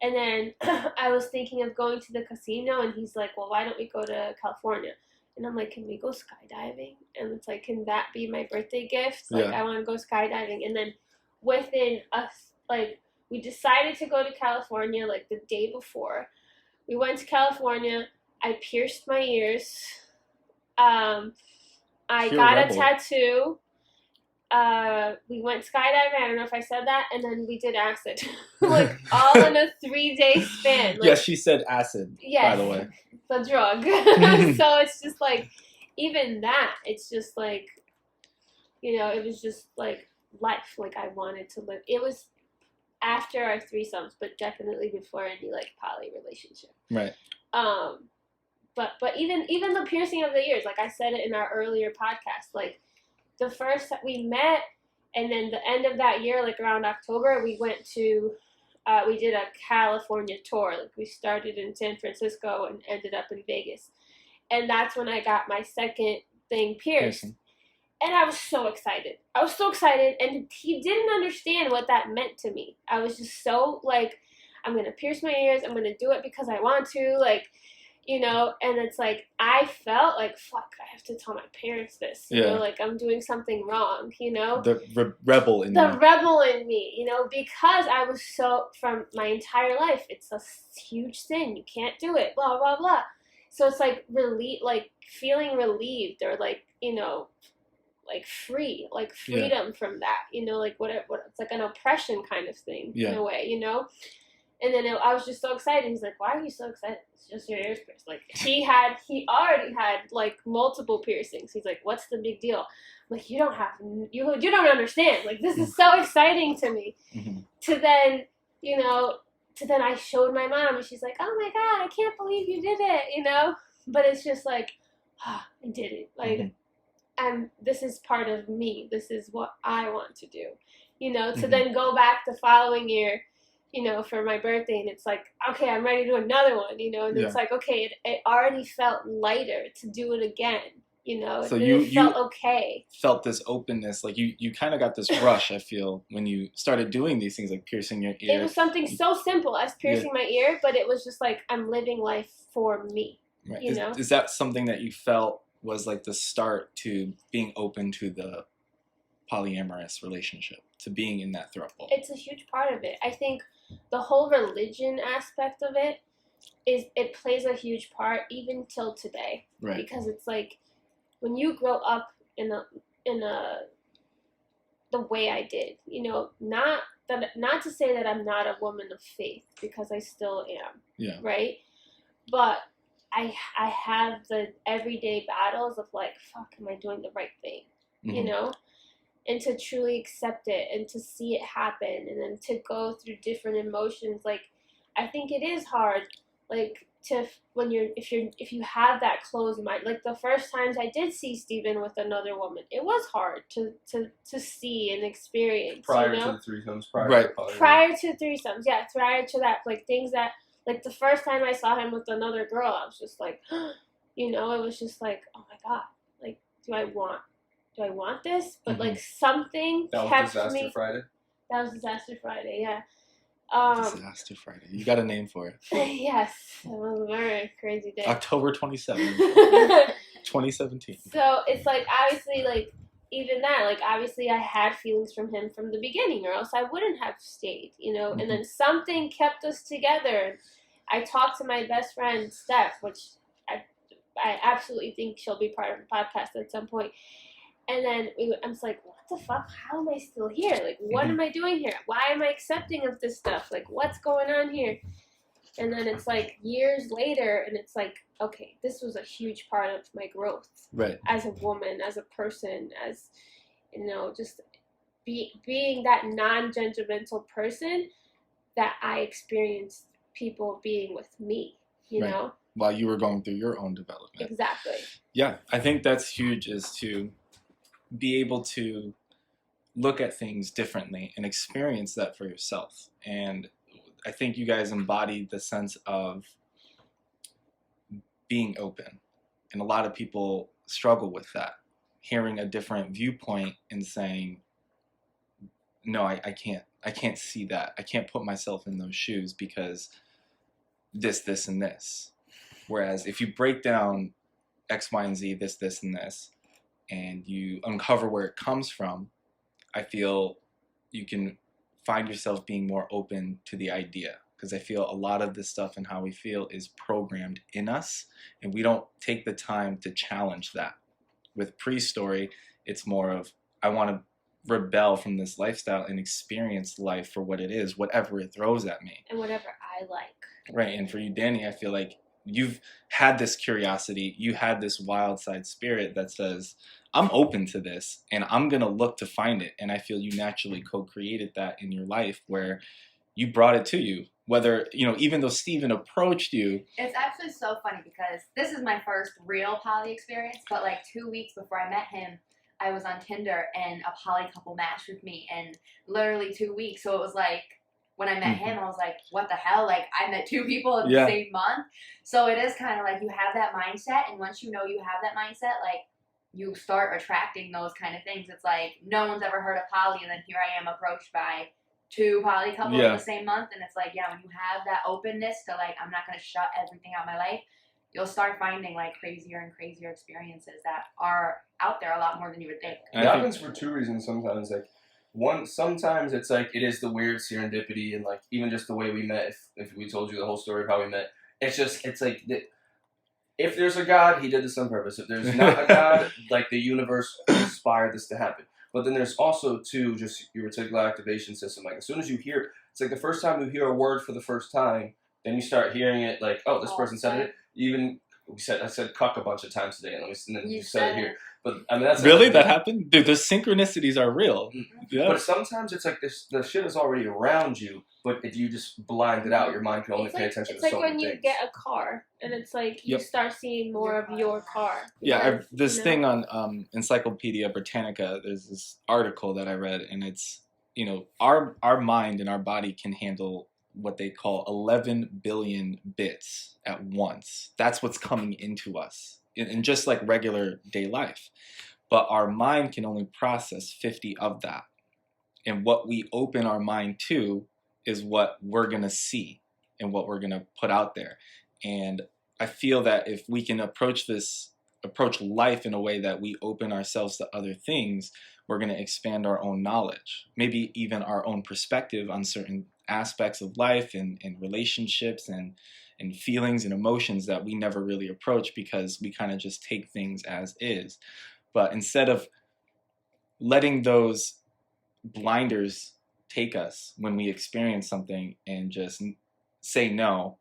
and then I was thinking of going to the casino, and he's like, well, why don't we go to California? And I'm like, can we go skydiving? And it's like, can that be my birthday gift? Like, I want to go skydiving. And then within us, like, we decided to go to California like the day before. We went to California. I pierced my ears. I got a tattoo. We went skydiving. I don't know if I said that, and then we did acid, like all in a 3-day span. Like, yes, she said acid. Yes, by the way, the drug. So it's just like, even that, it's just like, you know, it was just like life. Like I wanted to live. It was after our threesomes, but definitely before any like poly relationship. Right. But even the piercing of the ears, like I said it in our earlier podcast, like the first that we met, and then the end of that year, like around October, we went to, we did a California tour. Like we started in San Francisco and ended up in Vegas. And that's when I got my second thing pierced. And I was so excited. And he didn't understand what that meant to me. I was just so like, I'm going to pierce my ears. I'm going to do it because I want to. Like, you know, and it's like, I felt like, fuck, I have to tell my parents this. You know, like I'm doing something wrong, you know. The rebel in me, you know, because I was so, from my entire life, it's a huge sin. You can't do it, blah, blah, blah. So it's like, feeling relieved or like, you know, like free, like freedom from that, you know, like what it's like an oppression kind of thing in a way, you know. And then I was just so excited. He's like, "Why are you so excited? It's just your ears pierced." Like he already had like multiple piercings. He's like, "What's the big deal?" I'm like, you don't understand. Like this is so exciting to me. Mm-hmm. To then I showed my mom, and she's like, "Oh my God, I can't believe you did it," you know. But it's just like, I did it. Like, and this is part of me. This is what I want to do, you know. To then go back the following year, you know, for my birthday, and it's like, okay, I'm ready to do another one, you know, and it's like, okay, it already felt lighter to do it again, you know, so you felt okay. Felt this openness, like you kind of got this rush, I feel, when you started doing these things, like piercing your ear. It was something so simple as piercing my ear, but it was just like, I'm living life for me, you know. Is that something that you felt was like the start to being open to the polyamorous relationship, to being in that throuple? It's a huge part of it. I think the whole religion aspect of it plays a huge part even till today, right? Because it's like when you grow up in the way I did, you know, not to say that I'm not a woman of faith, because I still am, right? But I have the everyday battles of like, fuck, am I doing the right thing, you know? And to truly accept it and to see it happen and then to go through different emotions. Like, I think it is hard, like, if you have that closed mind. Like, the first times I did see Steven with another woman, it was hard to see and experience. Prior you know? to the threesomes. Prior to threesomes, yeah. Prior to that, like, things that, like, the first time I saw him with another girl, I was just like, you know, it was just like, oh my God, like, do I want this? But like something that kept was Disaster me. Friday? That was Disaster Friday, yeah. Disaster Friday. You got a name for it. Yes. It was a very crazy day. October 27th, 2017. So it's like, obviously, like, even that, like, obviously I had feelings from him from the beginning, or else I wouldn't have stayed, you know. And then something kept us together. I talked to my best friend, Steph, which I absolutely think she'll be part of the podcast at some point. And then I'm just like, what the fuck? How am I still here? Like, what am I doing here? Why am I accepting of this stuff? Like, what's going on here? And then it's like years later, and it's like, okay, this was a huge part of my growth. Right. As a woman, as a person, as, you know, just being that non-judgmental person that I experienced people being with me, you know? While you were going through your own development. Exactly. Yeah, I think that's huge, is to be able to look at things differently and experience that for yourself. And I think you guys embodied the sense of being open. And a lot of people struggle with that, hearing a different viewpoint and saying, no, I can't see that. I can't put myself in those shoes because this, and this. Whereas if you break down X, Y, and Z, this, and this, and you uncover where it comes from, I feel you can find yourself being more open to the idea. Because I feel a lot of this stuff and how we feel is programmed in us, and we don't take the time to challenge that. With pre-story, it's more of, I want to rebel from this lifestyle and experience life for what it is, whatever it throws at me. And whatever I like. Right, and for you, Dani, I feel like you've had this curiosity, you had this wild side spirit that says, I'm open to this, and I'm going to look to find it. And I feel you naturally co-created that in your life, where you brought it to you. Whether, even though Steven approached you. It's actually so funny because this is my first real poly experience, but like 2 weeks before I met him, I was on Tinder and a poly couple matched with me in literally 2 weeks. So it was like, when I met him, I was like, what the hell? Like, I met two people in the same month. So it is kind of like you have that mindset, and once you know you have that mindset, like, you start attracting those kind of things. It's like, no one's ever heard of poly, and then here I am approached by 2 poly couples in the same month, and it's like, when you have that openness to, like, I'm not going to shut everything out of my life, you'll start finding, like, crazier and crazier experiences that are out there a lot more than you would think. It happens for two reasons sometimes. Like, one, sometimes it's like, it is the weird serendipity, and, like, even just the way we met, if we told you the whole story of how we met, it's like, if there's a God, he did this on purpose. If there's not a God, like, the universe inspired this to happen. But then there's also, too, just your reticular activation system. Like, as soon as you hear, it's like the first time you hear a word for the first time, then you start hearing it like, oh, this person said it. Even, I said cuck a bunch of times today, and then you said it here. But, I mean, that's... Really? That happened? Dude, the synchronicities are real. Yeah. But sometimes it's like the shit is already around you, but if you just blind it out, your mind can only pay attention to so many things. It's like when you get a car, and it's like you start seeing more of your car. Yeah, this thing on Encyclopedia Britannica, there's this article that I read, and it's, our mind and our body can handle what they call 11 billion bits at once. That's what's coming into us in just like regular day life. But our mind can only process 50 of that. And what we open our mind to is what we're going to see and what we're going to put out there. And I feel that if we can approach life in a way that we open ourselves to other things, we're going to expand our own knowledge, maybe even our own perspective on certain aspects of life and relationships and feelings and emotions that we never really approach because we kind of just take things as is. But instead of letting those blinders take us when we experience something and just say no,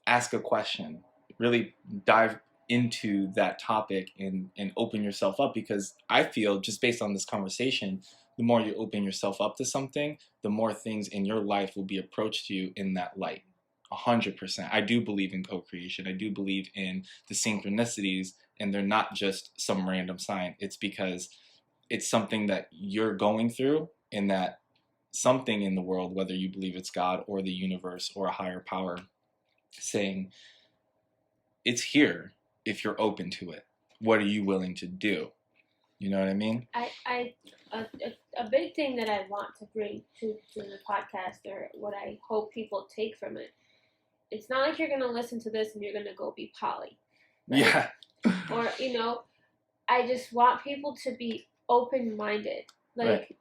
ask a question, really dive into that topic and open yourself up, because I feel just based on this conversation, the more you open yourself up to something, the more things in your life will be approached to you in that light. 100%. I do believe in co-creation. I do believe in the synchronicities, and they're not just some random sign. It's because it's something that you're going through, and that something in the world, whether you believe it's God or the universe or a higher power, saying it's here if you're open to it. What are you willing to do? You know what I mean? A big thing that I want to bring to the podcast, or what I hope people take from it, it's not like you're going to listen to this and you're going to go be poly. Right? Yeah. Or, I just want people to be open-minded. Like,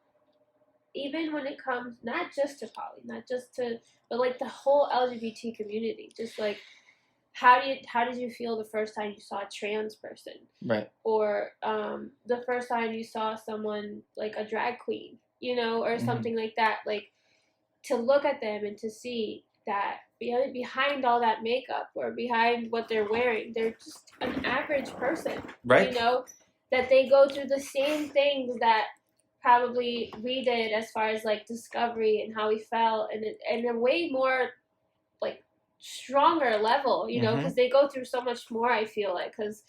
even when it comes, not just to poly, but like the whole LGBT community. Just like, how did you feel the first time you saw a trans person? Right. Or the first time you saw someone like a drag queen, or something like that. Like, to look at them and to see that behind all that makeup or behind what they're wearing, they're just an average person. Right. That they go through the same things that probably we did, as far as like discovery and how we felt, and a way more like stronger level, because they go through so much more, I feel like, because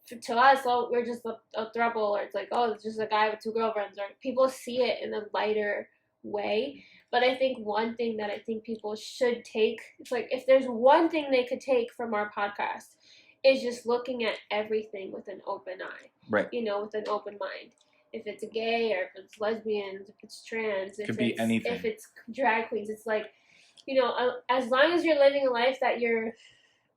to us, we're just a throuple, or it's like, oh, it's just a guy with 2 girlfriends, or people see it in a lighter way. But I think one thing that I think people should take, it's like, if there's one thing they could take from our podcast, is just looking at everything with an open eye. Right. With an open mind. If it's gay, or if it's lesbians, if it's trans, could be anything. If it's drag queens, it's like, as long as you're living a life that you're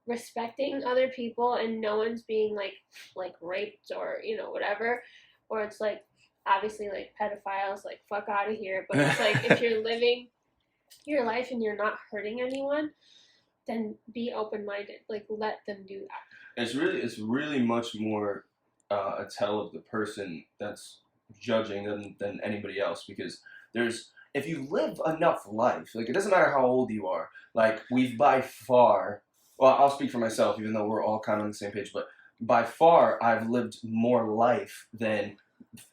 respecting other people and no one's being like raped or, whatever, or it's like, obviously like pedophiles, like fuck out of here. But it's like if you're living your life and you're not hurting anyone, then be open-minded. Like let them do that. It's really much more a tell of the person that's judging than anybody else, because if you live enough life, like it doesn't matter how old you are, like we've by far, well, I'll speak for myself even though we're all kind of on the same page, but by far I've lived more life than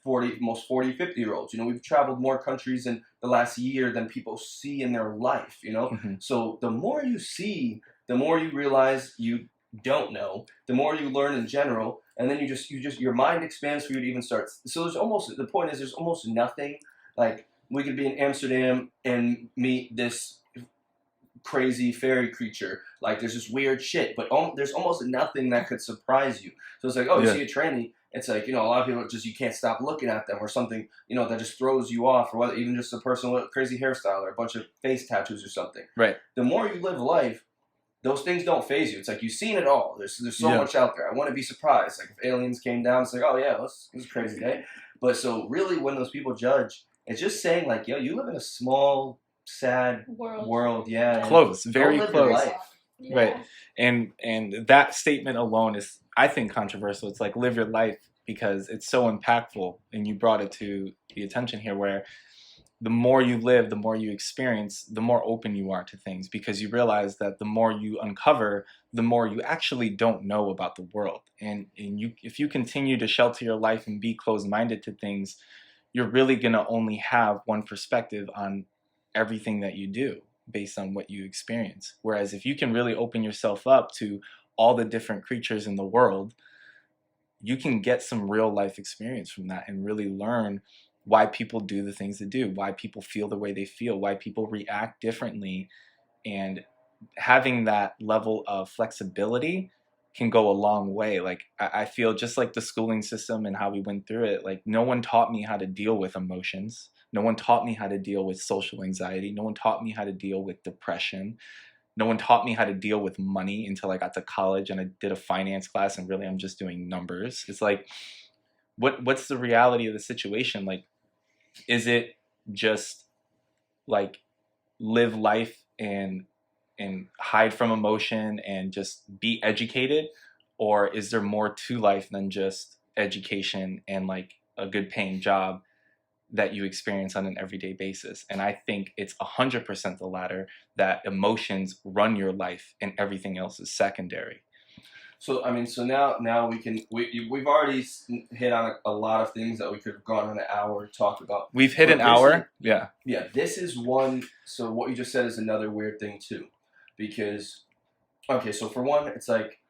50-year-olds. We've traveled more countries in the last year than people see in their life, Mm-hmm. So the more you see, the more you realize you don't know, the more you learn in general, and then your mind expands for you to even start. So the point is there's almost nothing, like we could be in Amsterdam and meet this crazy fairy creature, like there's this weird shit, but there's almost nothing that could surprise you. So it's like, you see a tranny, it's like, a lot of people you can't stop looking at them, or something, that just throws you off, or whether even just a person with a crazy hairstyle or a bunch of face tattoos or something. Right. The more you live life, those things don't phase you. It's like you've seen it all. There's so much out there. I want to be surprised. Like if aliens came down, it's like, oh yeah, this is a crazy day. But so really, when those people judge, it's just saying like, yo, you live in a small, sad world. Yeah. Close, very live close. Your life. Yeah. Right. And that statement alone is, I think, controversial. It's like live your life, because it's so impactful, and you brought it to the attention here, where the more you live, the more you experience, the more open you are to things, because you realize that the more you uncover, the more you actually don't know about the world. And if you continue to shelter your life and be closed-minded to things, you're really going to only have one perspective on everything that you do based on what you experience. Whereas if you can really open yourself up to all the different creatures in the world, you can get some real life experience from that and really learn why people do the things they do, why people feel the way they feel, why people react differently. And having that level of flexibility can go a long way. Like I feel just like the schooling system and how we went through it, like no one taught me how to deal with emotions. No one taught me how to deal with social anxiety. No one taught me how to deal with depression. No one taught me how to deal with money until I got to college and I did a finance class, and really I'm just doing numbers. It's like, what's the reality of the situation? Like, is it just like live life and hide from emotion and just be educated? Or is there more to life than just education and like a good paying job that you experience on an everyday basis? And I think it's 100% the latter, that emotions run your life and everything else is secondary. So now we've already hit on a lot of things that we could have gone on an hour to talk about. We've hit an hour. Yeah, this is one. So what you just said is another weird thing too, because so for one, it's like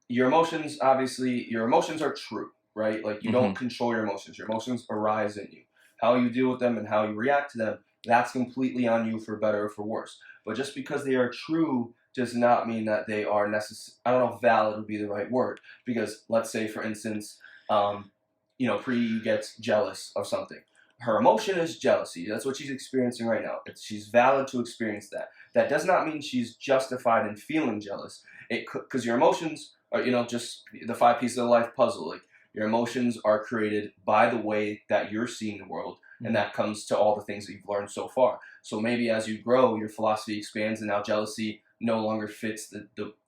your emotions are true, right? Like you don't control your emotions. Your emotions arise in you. How you deal with them and how you react to them, that's completely on you, for better or for worse. But just because they are true does not mean that they are I don't know if valid would be the right word, because let's say, for instance, Pri gets jealous of something. Her emotion is jealousy. That's what she's experiencing right now. She's valid to experience that. That does not mean she's justified in feeling jealous. Because your emotions are, just the 5 pieces of life puzzle. Like your emotions are created by the way that you're seeing the world. And that comes to all the things that you've learned so far. So maybe as you grow, your philosophy expands, and now jealousy no longer fits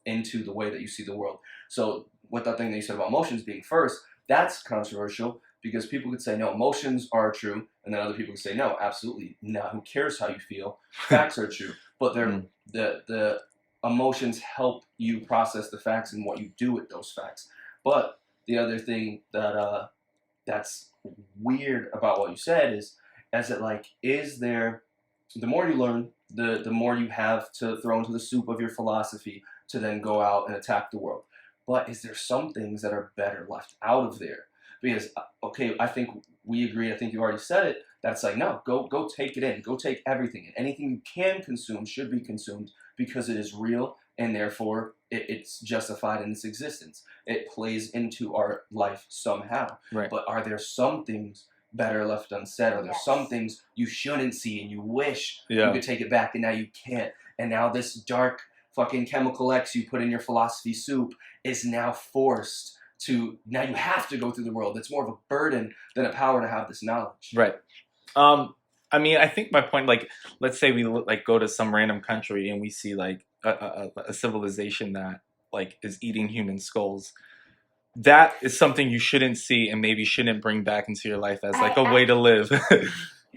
into the way that you see the world. So with that thing that you said about emotions being first, that's controversial, because people could say, no, emotions are true, and then other people could say, no, absolutely not. Who cares how you feel? Facts are true. But the emotions help you process the facts and what you do with those facts. But the other thing that's weird about what you said is the more you learn, the more you have to throw into the soup of your philosophy to then go out and attack the world. But is there some things that are better left out of there? Because, I think we agree, I think you already said it, that's like, no, go take it in. Go take everything in. Anything you can consume should be consumed, because it is real, and therefore it's justified in its existence. It plays into our life somehow. Right. But are there some things better left unsaid? Are there some things you shouldn't see and you wish you could take it back, and now you can't? And now this dark fucking chemical X you put in your philosophy soup is now forced now you have to go through the world. It's more of a burden than a power to have this knowledge. Right. I mean, I think my point, like, let's say we like go to some random country and we see like a civilization that like is eating human skulls. That is something you shouldn't see and maybe shouldn't bring back into your life as like a way to live.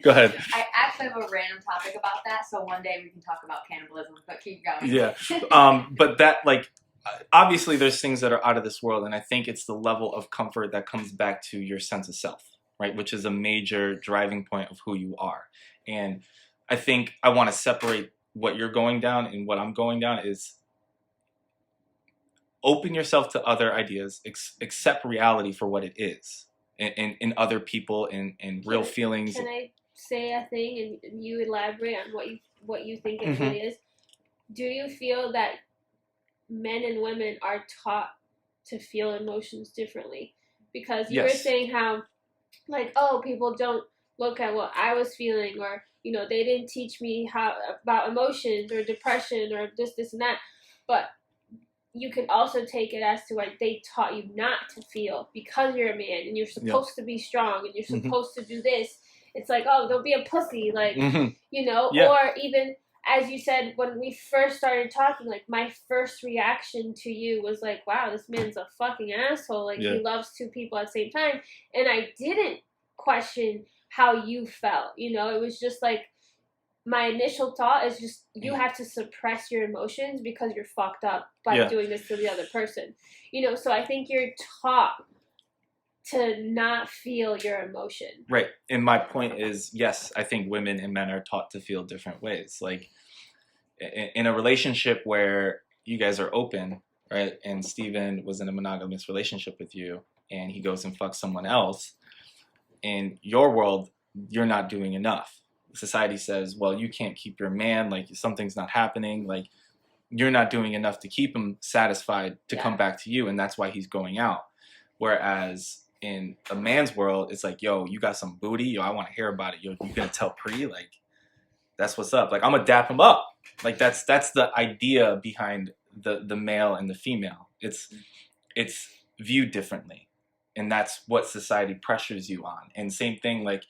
Go ahead. I actually have a random topic about that, so one day we can talk about cannibalism, but keep going. Yeah. But that, like, obviously there's things that are out of this world, and I think it's the level of comfort that comes back to your sense of self, right? Which is a major driving point of who you are. And I think I want to separate what you're going down and what I'm going down is open yourself to other ideas, accept reality for what it is, in other people, and real feelings. Can I say a thing and you elaborate on what you think it really is? Do you feel that men and women are taught to feel emotions differently? Because you were saying how, like, oh, people don't look at what I was feeling, or, you know, they didn't teach me how about emotions or depression or this and that. But you can also take it as to like they taught you not to feel because you're a man and you're supposed to be strong and you're supposed to do this. It's like, oh, don't be a pussy, like, you know, or even as you said, when we first started talking, like my first reaction to you was like, wow, this man's a fucking asshole. Like he loves two people at the same time. And I didn't question how you felt, you know, it was just like, my initial thought is just you have to suppress your emotions because you're fucked up by doing this to the other person. You know, so I think you're taught to not feel your emotion. Right. And my point is, yes, I think women and men are taught to feel different ways. Like in a relationship where you guys are open, right? And Steven was in a monogamous relationship with you and he goes and fucks someone else. In your world, you're not doing enough. Society says, well, you can't keep your man, like something's not happening, like you're not doing enough to keep him satisfied to come back to you, and that's why he's going out. Whereas in a man's world, it's like, yo, you got some booty, yo, I want to hear about it, yo, you gonna tell Pri, like that's what's up, like I'm gonna dap him up, like that's the idea behind the male and the female. It's viewed differently, and that's what society pressures you on. And same thing, like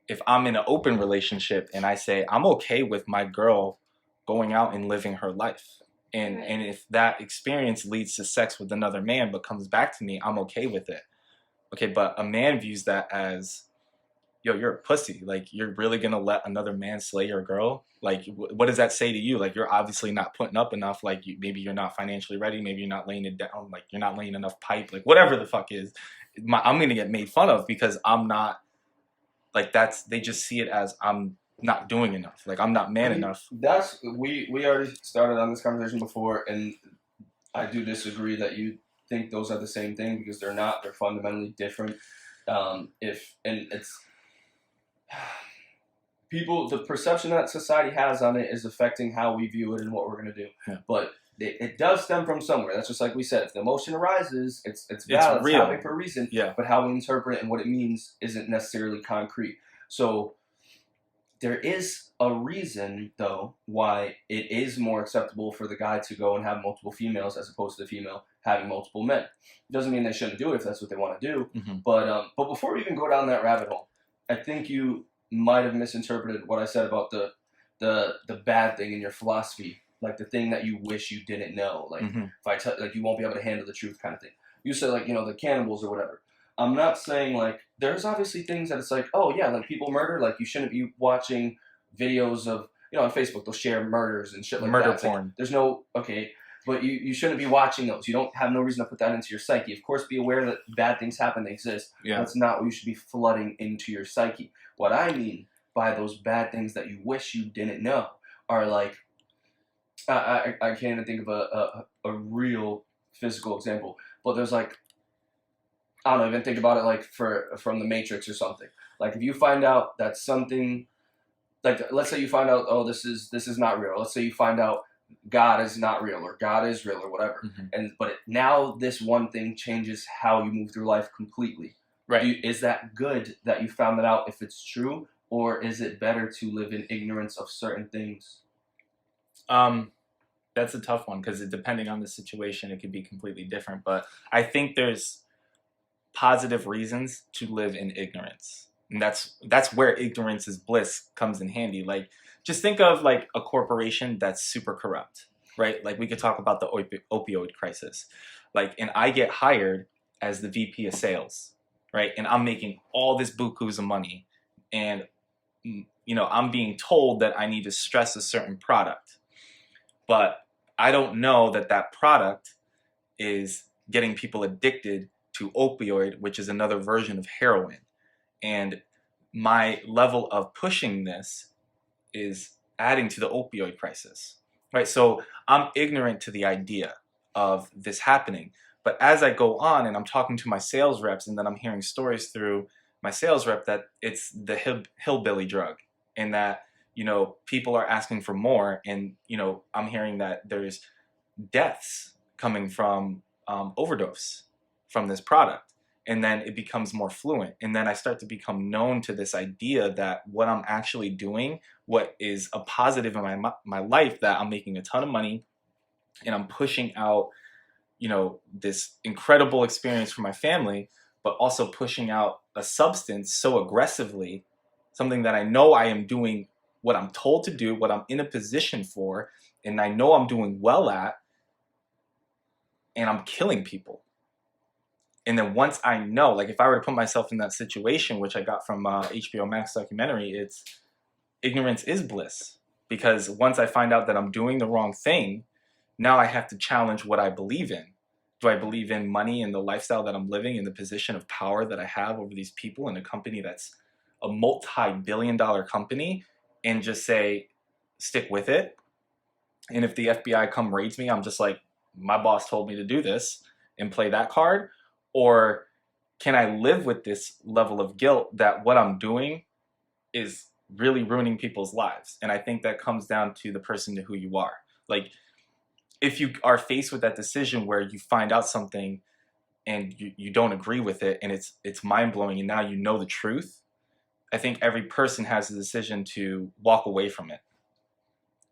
if I'm in an open relationship and I say, I'm okay with my girl going out and living her life. And and if that experience leads to sex with another man but comes back to me, I'm okay with it. Okay, but a man views that as, yo, you're a pussy. Like, you're really going to let another man slay your girl? Like, what does that say to you? Like, you're obviously not putting up enough. Like, maybe you're not financially ready. Maybe you're not laying it down. Like, you're not laying enough pipe. Like, whatever the fuck is. I'm going to get made fun of because I'm not. Like they just see it as I'm not doing enough. Like I'm not man enough. We already started on this conversation before, and I do disagree that you think those are the same thing because they're not. They're fundamentally different. It's people. The perception that society has on it is affecting how we view it and what we're gonna do. Yeah. But it does stem from somewhere. That's just like we said. If the emotion arises, it's valid. It's real. It's happening for a reason. Yeah. But how we interpret it and what it means isn't necessarily concrete. So there is a reason, though, why it is more acceptable for the guy to go and have multiple females as opposed to the female having multiple men. It doesn't mean they shouldn't do it if that's what they want to do. But before we even go down that rabbit hole, I think you might have misinterpreted what I said about the bad thing in your philosophy. Like the thing that you wish you didn't know. Like if I tell, like you won't be able to handle the truth kind of thing. You said like, you know, the cannibals or whatever. I'm not saying like, there's obviously things that it's like, oh yeah, like people murder, like you shouldn't be watching videos of, you know, on Facebook, they'll share murders and shit like that. Murder porn. Like, there's no, okay, but you shouldn't be watching those. You don't have no reason to put that into your psyche. Of course, be aware that bad things happen, they exist. Yeah. That's not what you should be flooding into your psyche. What I mean by those bad things that you wish you didn't know are like, I can't even think of a real physical example, but there's like, I don't even think about it like from the Matrix or something. Like if you find out that something, like let's say you find out, oh, this is not real. Let's say you find out God is not real or God is real or whatever. But now this one thing changes how you move through life completely. Right. Is that good that you found that out if it's true, or is it better to live in ignorance of certain things? That's a tough one because depending on the situation, it could be completely different. But I think there's positive reasons to live in ignorance. And that's where ignorance is bliss comes in handy. Like, just think of like a corporation that's super corrupt, right? Like, we could talk about the opioid crisis. Like, and I get hired as the VP of sales, right? And I'm making all this bukus of money, and I'm being told that I need to stress a certain product, but I don't know that that product is getting people addicted to opioid, which is another version of heroin. And my level of pushing this is adding to the opioid crisis, right? So I'm ignorant to the idea of this happening. But as I go on and I'm talking to my sales reps, and then I'm hearing stories through my sales rep that it's the hillbilly drug, and that, people are asking for more. And, I'm hearing that there's deaths coming from overdose from this product. And then it becomes more fluent. And then I start to become known to this idea that what I'm actually doing, what is a positive in my life, that I'm making a ton of money and I'm pushing out, this incredible experience for my family, but also pushing out a substance so aggressively, something that I know I am doing what I'm told to do, what I'm in a position for, and I know I'm doing well at, and I'm killing people. And then once I know, like, if I were to put myself in that situation, which I got from HBO Max documentary, it's ignorance is bliss. Because once I find out that I'm doing the wrong thing, now I have to challenge what I believe in. Do I believe in money and the lifestyle that I'm living, and the position of power that I have over these people in a company that's a multi-billion-dollar company, and just say, stick with it? And if the FBI come raids me, I'm just like, my boss told me to do this, and play that card? Or can I live with this level of guilt that what I'm doing is really ruining people's lives? And I think that comes down to the person to who you are. Like, if you are faced with that decision where you find out something and you don't agree with it, and it's mind-blowing, and now you know the truth, I think every person has the decision to walk away from it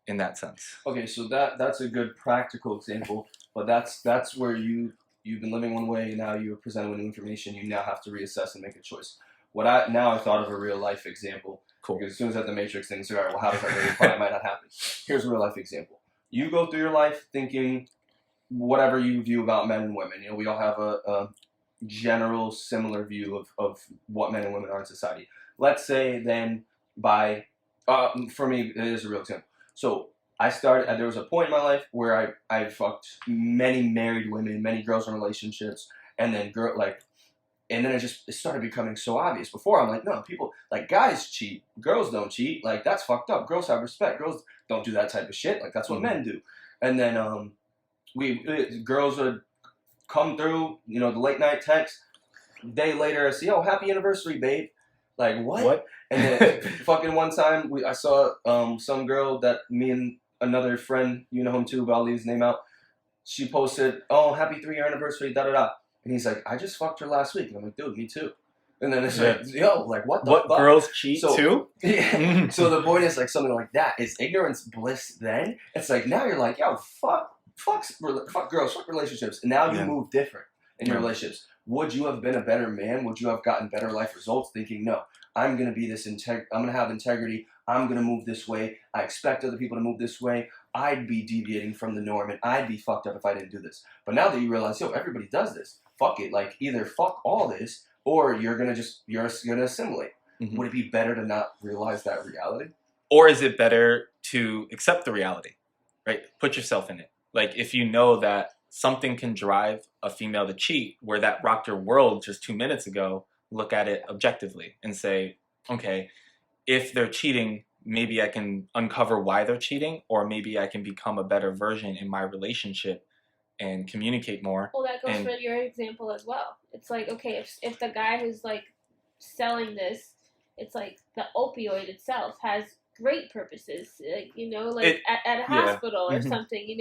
in that sense. Okay, so that's a good practical example, but that's where you've been living one way, and now you're presented with new information. You now have to reassess and make a choice. I thought of a real life example. Cool. Because as soon as I had the Matrix thing, so all right, well, how does that really apply? It might not happen. Here's a real life example. You go through your life thinking whatever you view about men and women. We all have a general similar view of what men and women are in society. Let's say then for me, it is a real example. So there was a point in my life where I fucked many married women, many girls in relationships, and then it started becoming so obvious. Before, I'm like, no, people, like, guys cheat, girls don't cheat, like, that's fucked up. Girls have respect, girls don't do that type of shit, like, that's what men do. And then girls would come through, the late night text, day later I see, oh, happy anniversary, babe. Like, what? And then fucking one time I saw some girl that me and another friend, you know him too, but I'll leave his name out, she posted, oh, happy 3-year anniversary, da-da-da. And he's like, I just fucked her last week. And I'm like, dude, me too. And then it's like, yo, like, what the fuck? What, girls cheat too? Yeah. So the point is, like, something like that. Is ignorance bliss then? It's like, now you're like, yo, fuck girls, fuck relationships. And now you move different in your relationships. Would you have been a better man? Would you have gotten better life results thinking, no, I'm going to be this I'm going to have integrity. I'm going to move this way. I expect other people to move this way. I'd be deviating from the norm, and I'd be fucked up if I didn't do this. But now that you realize, yo, everybody does this. Fuck it. Like, either fuck all this, or you're going to assimilate. Mm-hmm. Would it be better to not realize that reality? Or is it better to accept the reality, right? Put yourself in it. Like, if you know that something can drive a female to cheat, where that rocked your world just 2 minutes ago, look at it objectively and say, okay, if they're cheating, maybe I can uncover why they're cheating, or maybe I can become a better version in my relationship and communicate more. Well, that goes for your example as well. It's like, okay, if the guy who's like selling this, it's like the opioid itself has great purposes, like, at a hospital or something,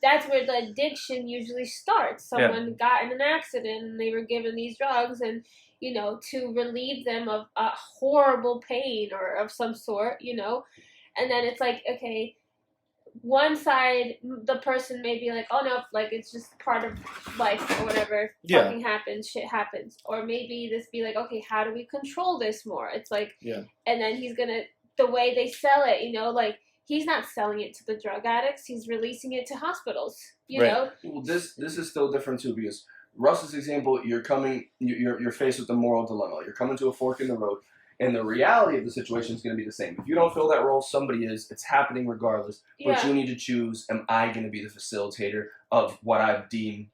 that's where the addiction usually starts. Someone got in an accident and they were given these drugs, and to relieve them of a horrible pain or of some sort, and then it's like, okay, one side, the person may be like, oh no, like it's just part of life or whatever. Fucking happens, shit happens. Or maybe this be like, okay, how do we control this more? It's like, and then he's gonna, the way they sell it, you know, like he's not selling it to the drug addicts, he's releasing it to hospitals, you know? Well, this is still different too, because Russ's example, you're faced with a moral dilemma. You're coming to a fork in the road. And the reality of the situation is going to be the same. If you don't fill that role, somebody is. It's happening regardless. But you need to choose, am I going to be the facilitator of what I've deemed,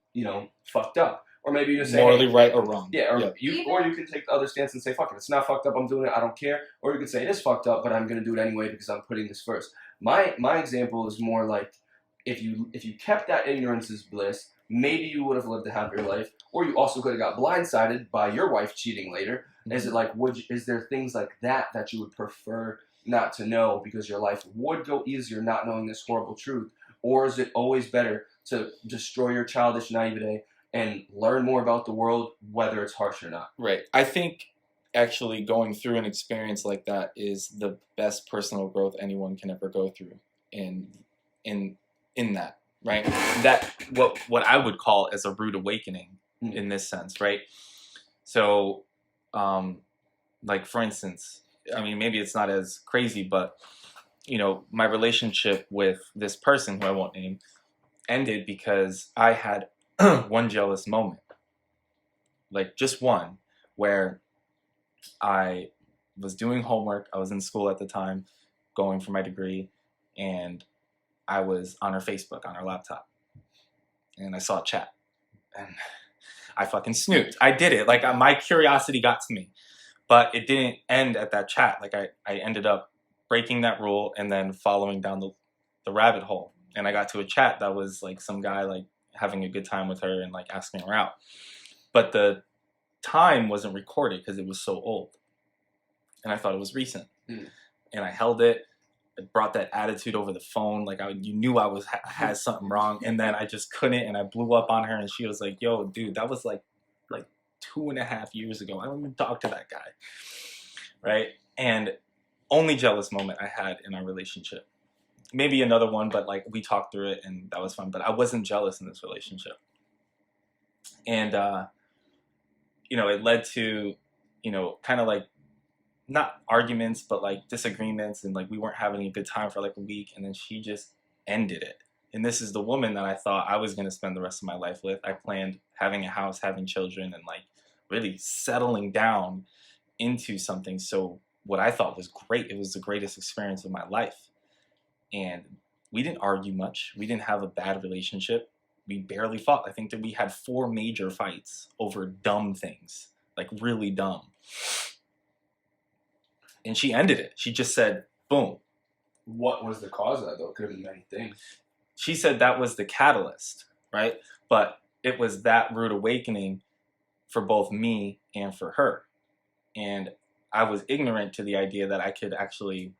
fucked up? Or maybe you just say... Morally right or wrong. Yeah, or you can take the other stance and say, fuck it, it's not fucked up, I'm doing it, I don't care. Or you can say, it is fucked up, but I'm going to do it anyway because I'm putting this first. My example is more like, if you kept that ignorance as bliss, maybe you would have lived a happier life. Or you also could have got blindsided by your wife cheating later. Is it like, is there things like that you would prefer not to know because your life would go easier not knowing this horrible truth? Or is it always better to destroy your childish naivete and learn more about the world, whether it's harsh or not? Right. I think actually going through an experience like that is the best personal growth anyone can ever go through in that, right? That what I would call as a rude awakening in this sense, right? So like for instance, I mean, maybe it's not as crazy, but my relationship with this person who I won't name ended because I had one jealous moment, like just one, where I was doing homework. I was in school at the time, going for my degree, and I was on her Facebook, on her laptop, and I saw a chat, and I fucking snooped. I did it. Like, my curiosity got to me. But it didn't end at that chat. Like, I ended up breaking that rule and then following down the rabbit hole. And I got to a chat that was, like, some guy, like, having a good time with her and, like, asking her out. But the time wasn't recorded because it was so old. And I thought it was recent. And I held it. It brought that attitude over the phone. Like, you knew I had something wrong. And then I just couldn't. And I blew up on her. And she was like, yo, dude, that was like 2.5 years ago. I don't even talk to that guy. Right? And only jealous moment I had in our relationship. Maybe another one, but like we talked through it and that was fun. But I wasn't jealous in this relationship. And, it led to, kind of like, not arguments, but like disagreements, and like we weren't having a good time for like a week, and then she just ended it. And this is the woman that I thought I was going to spend the rest of my life with. I planned having a house, having children, and like really settling down into something. So what I thought was great, it was the greatest experience of my life. And we didn't argue much. We didn't have a bad relationship. We barely fought. I think that we had 4 major fights over dumb things, like really dumb. And she ended it. She just said, boom. What was the cause of that, though? It could have been many things. She said that was the catalyst, right? But it was that rude awakening for both me and for her. And I was ignorant to the idea that I could actually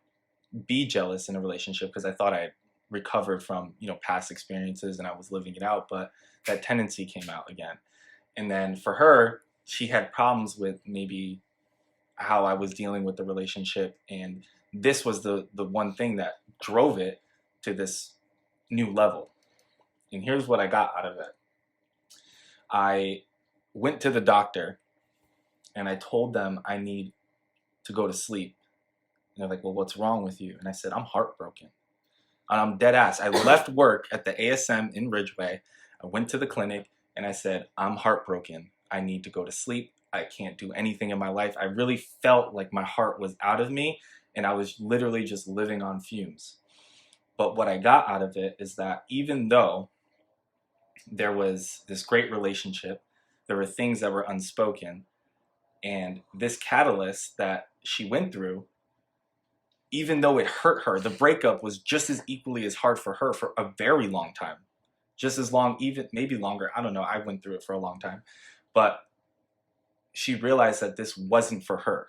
be jealous in a relationship because I thought I had recovered from, past experiences and I was living it out. But that tendency came out again. And then for her, she had problems with maybe how I was dealing with the relationship, and this was the one thing that drove it to this new level. And here's what I got out of it. I went to the doctor and I told them I need to go to sleep. And they're like, well, what's wrong with you? And I said, I'm heartbroken. And I'm dead ass. I left work at the ASM in Ridgeway. I went to the clinic and I said, I'm heartbroken. I need to go to sleep. I can't do anything in my life. I really felt like my heart was out of me and I was literally just living on fumes. But what I got out of it is that even though there was this great relationship, there were things that were unspoken, and this catalyst that she went through, even though it hurt her, the breakup was just as equally as hard for her for a very long time. Just as long, even maybe longer. I don't know. I went through it for a long time. But she realized that this wasn't for her.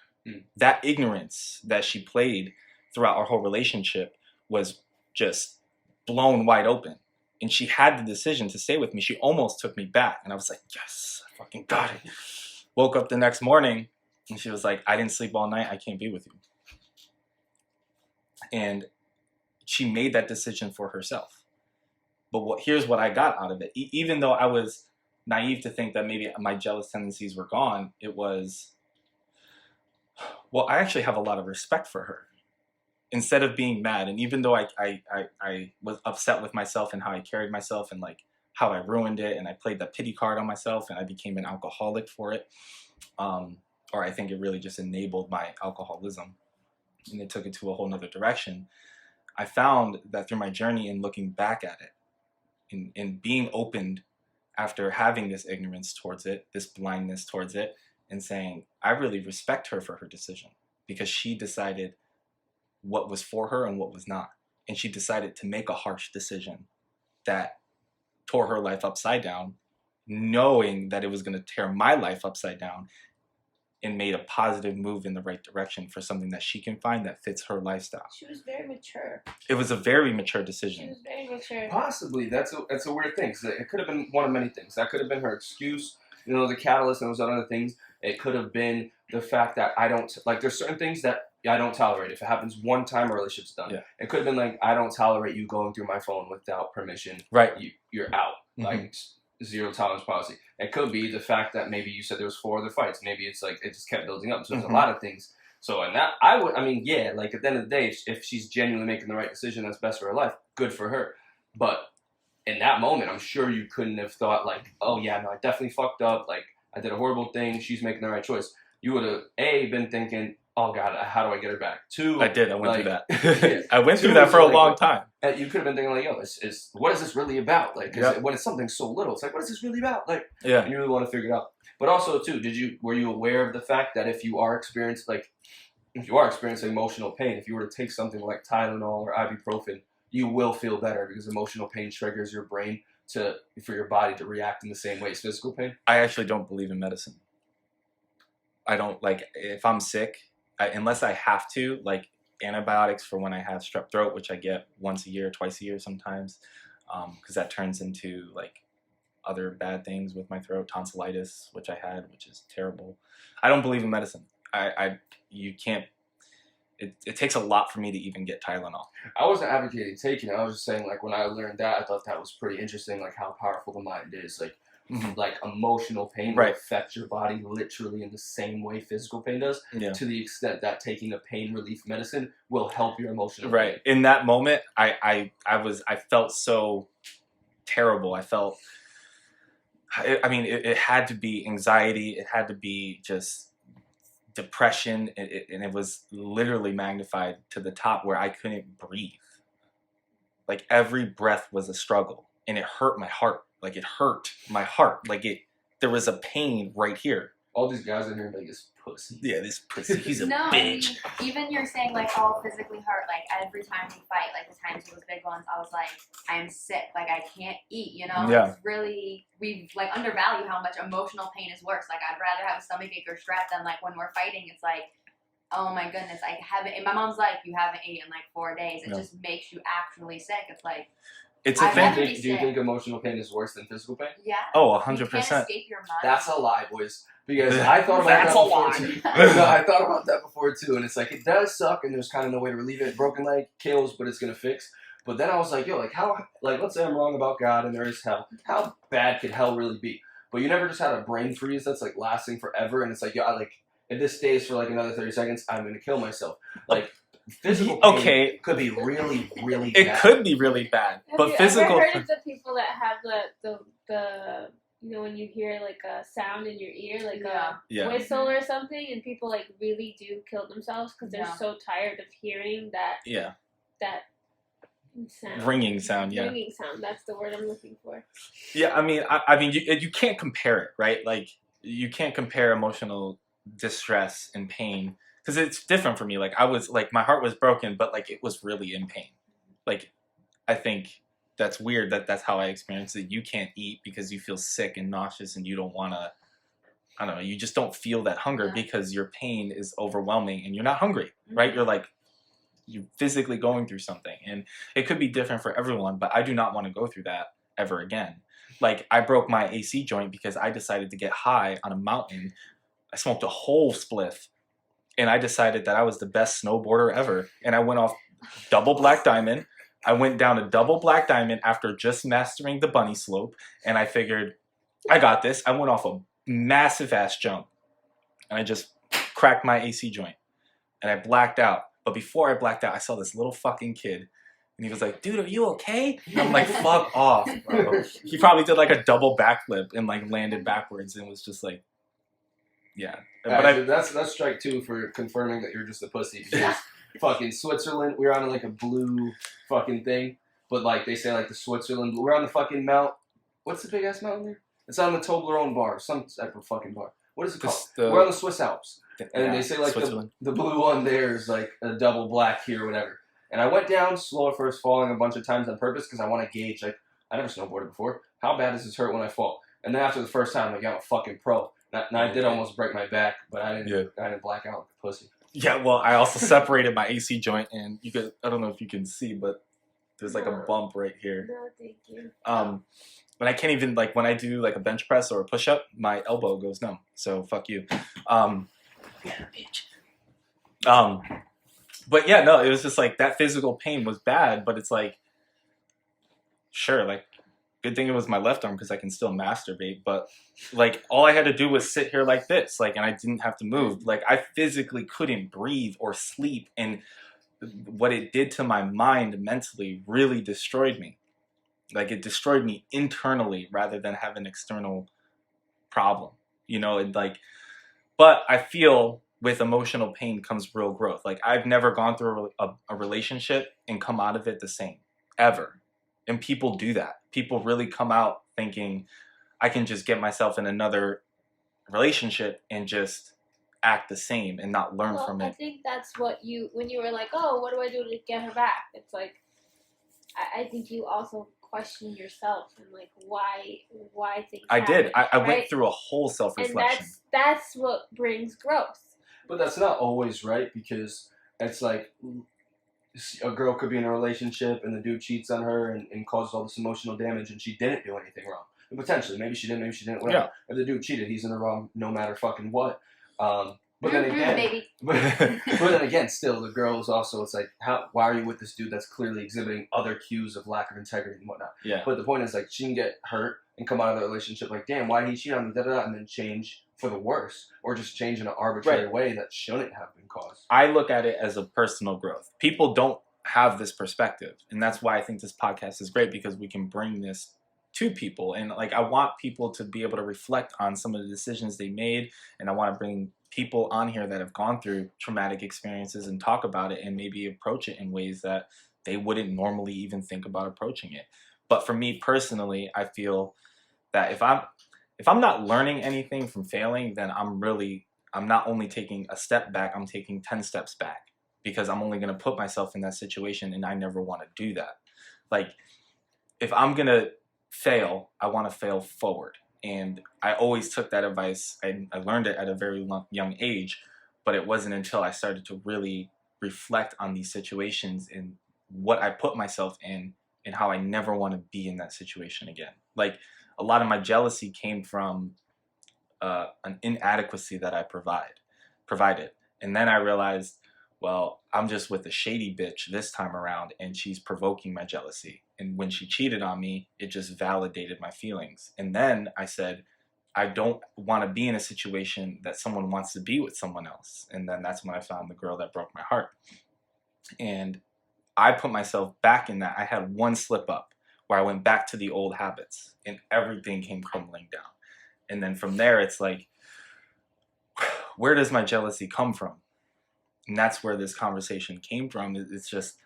That ignorance that she played throughout our whole relationship was just blown wide open. And she had the decision to stay with me. She almost took me back. And I was like, yes, I fucking got it. Woke up the next morning and she was like, I didn't sleep all night. I can't be with you. And she made that decision for herself. But here's what I got out of it. Even though I was naive to think that maybe my jealous tendencies were gone, it was, well, I actually have a lot of respect for her. Instead of being mad, and even though I was upset with myself and how I carried myself and like how I ruined it, and I played the pity card on myself and I became an alcoholic for it, or I think it really just enabled my alcoholism and it took it to a whole nother direction. I found that through my journey and looking back at it, in being opened after having this ignorance towards it, this blindness towards it, and saying, I really respect her for her decision because she decided what was for her and what was not. And she decided to make a harsh decision that tore her life upside down, knowing that it was going to tear my life upside down, and made a positive move in the right direction for something that she can find that fits her lifestyle. She was very mature. It was a very mature decision. She was very mature. Possibly. That's a weird thing. 'Cause it could have been one of many things. That could have been her excuse, the catalyst and those other things. It could have been the fact that I don't, like, there's certain things that I don't tolerate. If it happens one time, our relationship's done. Yeah. It could have been like, I don't tolerate you going through my phone without permission. Right. You're out. Mm-hmm. Like, zero tolerance policy. It could be the fact that maybe you said there was 4 other fights. Maybe it's like it just kept building up. So there's a lot of things. So and that like at the end of the day, if she's genuinely making the right decision that's best for her life, good for her. But in that moment, I'm sure you couldn't have thought like, oh yeah, no, I definitely fucked up. Like I did a horrible thing. She's making the right choice. You would have been thinking, oh God, how do I get her back? 2, I did. I went through that. I went through that for a long time. You could have been thinking like, yo, what is this really about? Like, when it's something so little, it's like, what is this really about? Like, and you really want to figure it out. But also too, were you aware of the fact that if you are experiencing emotional pain, if you were to take something like Tylenol or ibuprofen, you will feel better because emotional pain triggers your brain for your body to react in the same way as physical pain? I actually don't believe in medicine. I don't, like, if I'm sick, unless I have to, like antibiotics for when I have strep throat, which I get once a year, twice a year sometimes, because that turns into like other bad things with my throat, tonsillitis, which I had, which is terrible. I don't believe in medicine. You can't. It takes a lot for me to even get Tylenol. I wasn't advocating taking it. I was just saying, like, when I learned that, I thought that was pretty interesting, like how powerful the mind is. Like, like emotional pain will affect your body literally in the same way physical pain does, to the extent that taking a pain relief medicine will help your emotional pain. In that moment, I felt so terrible. It had to be anxiety. It had to be just depression, and it was literally magnified to the top where I couldn't breathe. Like every breath was a struggle, and it hurt my heart. Like it hurt my heart. Like there was a pain right here. All these guys in here are like, this pussy. Yeah, this pussy. He's a bitch. I mean, even you're saying like, oh, physically hurt. Like every time we fight, like the times it was big ones, I was like, I'm sick. Like I can't eat. It's really, we like undervalue how much emotional pain is worse. Like I'd rather have a stomachache or strep than like when we're fighting. It's like, oh my goodness, I haven't. And my mom's like, you haven't eaten in like 4 days. It just makes you actually sick. It's like. It's a thing. Do you think emotional pain is worse than physical pain? Yeah. Oh, 100%. You can't escape your mind. That's a lie, boys. Because I thought about that before too. No, I thought about that before too, and it's like it does suck, and there's kind of no way to relieve it. Broken leg kills, but it's gonna fix. But then I was like, yo, like how, like let's say I'm wrong about God and there is hell. How bad could hell really be? But you never just had a brain freeze that's like lasting forever, and it's like, yo, like if this stays for like another 30 seconds, I'm gonna kill myself. Like. Physical pain could be really, really bad. It could be really bad, but physical. Have you ever heard of the people that have the when you hear like a sound in your ear, like a whistle or something, and people like really do kill themselves because they're so tired of hearing that. Yeah. That sound. Ringing sound. Yeah. Ringing sound. That's the word I'm looking for. Yeah, I mean, you can't compare it, right? Like you can't compare emotional distress and pain. Because it's different for me. Like I was like my heart was broken, but like it was really in pain. Like I think that's weird that's how I experienced it. You can't eat because you feel sick and nauseous and you don't want to. I don't know. You just don't feel that hunger because your pain is overwhelming and you're not hungry, right? You're physically going through something, and it could be different for everyone. But I do not want to go through that ever again. Like I broke my AC joint because I decided to get high on a mountain. I smoked a whole spliff. And I decided that I was the best snowboarder ever. And I went off double black diamond. I went down a double black diamond after just mastering the bunny slope, and I figured, I got this. I went off a massive ass jump, and I just cracked my AC joint, and I blacked out. But before I blacked out, I saw this little fucking kid, and he was like, "Dude, are you okay?" And I'm like, "Fuck off, bro." He probably did like a double backflip and like landed backwards, and was just like, yeah. But Actually, that's strike 2 for confirming that you're just a pussy. Because fucking Switzerland, we were on like a blue fucking thing, but like they say like the Switzerland, we're on the fucking mount. What's the big ass mountain there? It's on the Toblerone bar, some type of fucking bar. What is it called? We're on the Swiss Alps, and they say like the blue one there is like a double black here or whatever. And I went down slow at first, falling a bunch of times on purpose because I want to gauge, like, I never snowboarded before. How bad does this hurt when I fall? And then after the first time, I'm like, I'm a fucking pro. Now I did almost break my back, but I didn't black out like a pussy. Yeah, well, I also separated my AC joint, and you could, I don't know if you can see, but there's like a bump right here. No, thank you. But I can't even, like, when I do like a bench press or a push up, my elbow goes numb. So fuck you. Yeah, bitch. But yeah, no, it was just like that physical pain was bad, but it's like, sure, like, good thing it was my left arm because I can still masturbate. But like, all I had to do was sit here like this, like, and I didn't have to move. Like, I physically couldn't breathe or sleep, and what it did to my mind mentally really destroyed me. Like, it destroyed me internally rather than have an external problem, you know. And like, but I feel with emotional pain comes real growth. Like, I've never gone through a relationship and come out of it the same, ever. And people do that. People really come out thinking, I can just get myself in another relationship and just act the same and not learn from it. I think that's what when you were like, oh, what do I do to get her back? It's like, I think you also question yourself and like why things I happen, did. I right? went through a whole self-reflection. And that's what brings growth. But that's not always right, because it's like a girl could be in a relationship and the dude cheats on her and causes all this emotional damage and she didn't do anything wrong. And potentially, maybe she didn't, whatever. Yeah. If the dude cheated, he's in the wrong no matter fucking what. But then again, but then again, still, the girl is also, it's like, why are you with this dude that's clearly exhibiting other cues of lack of integrity and whatnot? Yeah. But the point is, like, she can get hurt and come out of the relationship like, damn, why did he cheat on me, da-da-da, and then change for the worse, or just change in an arbitrary way that shouldn't have been caused. I look at it as a personal growth. People don't have this perspective, and that's why I think this podcast is great, because we can bring this to people. And like, I want people to be able to reflect on some of the decisions they made, and I want to bring people on here that have gone through traumatic experiences and talk about it and maybe approach it in ways that they wouldn't normally even think about approaching it. But for me personally, I feel that if I'm not learning anything from failing, then I'm not only taking a step back, I'm taking 10 steps back, because I'm only going to put myself in that situation, and I never want to do that. Like, if I'm going to fail, I want to fail forward. And I always took that advice. I learned it at a very young age, but it wasn't until I started to really reflect on these situations and what I put myself in and how I never want to be in that situation again. Like, a lot of my jealousy came from an inadequacy that I provided. And then I realized, well, I'm just with a shady bitch this time around, and she's provoking my jealousy. And when she cheated on me, it just validated my feelings. And then I said, I don't want to be in a situation that someone wants to be with someone else. And then that's when I found the girl that broke my heart. And I put myself back in that. I had one slip up where I went back to the old habits, and everything came crumbling down. And then from there, it's like, where does my jealousy come from? And that's where this conversation came from. It's just,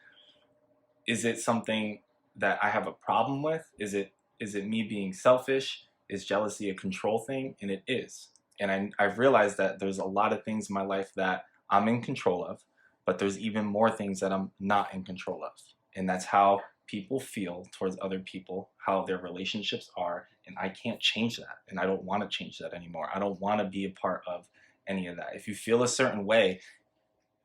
is it something that I have a problem with? Is it me being selfish? Is jealousy a control thing? And it is. And I've realized that there's a lot of things in my life that I'm in control of, but there's even more things that I'm not in control of. And that's how people feel towards other people, how their relationships are. And I can't change that. And I don't want to change that anymore. I don't want to be a part of any of that. If you feel a certain way,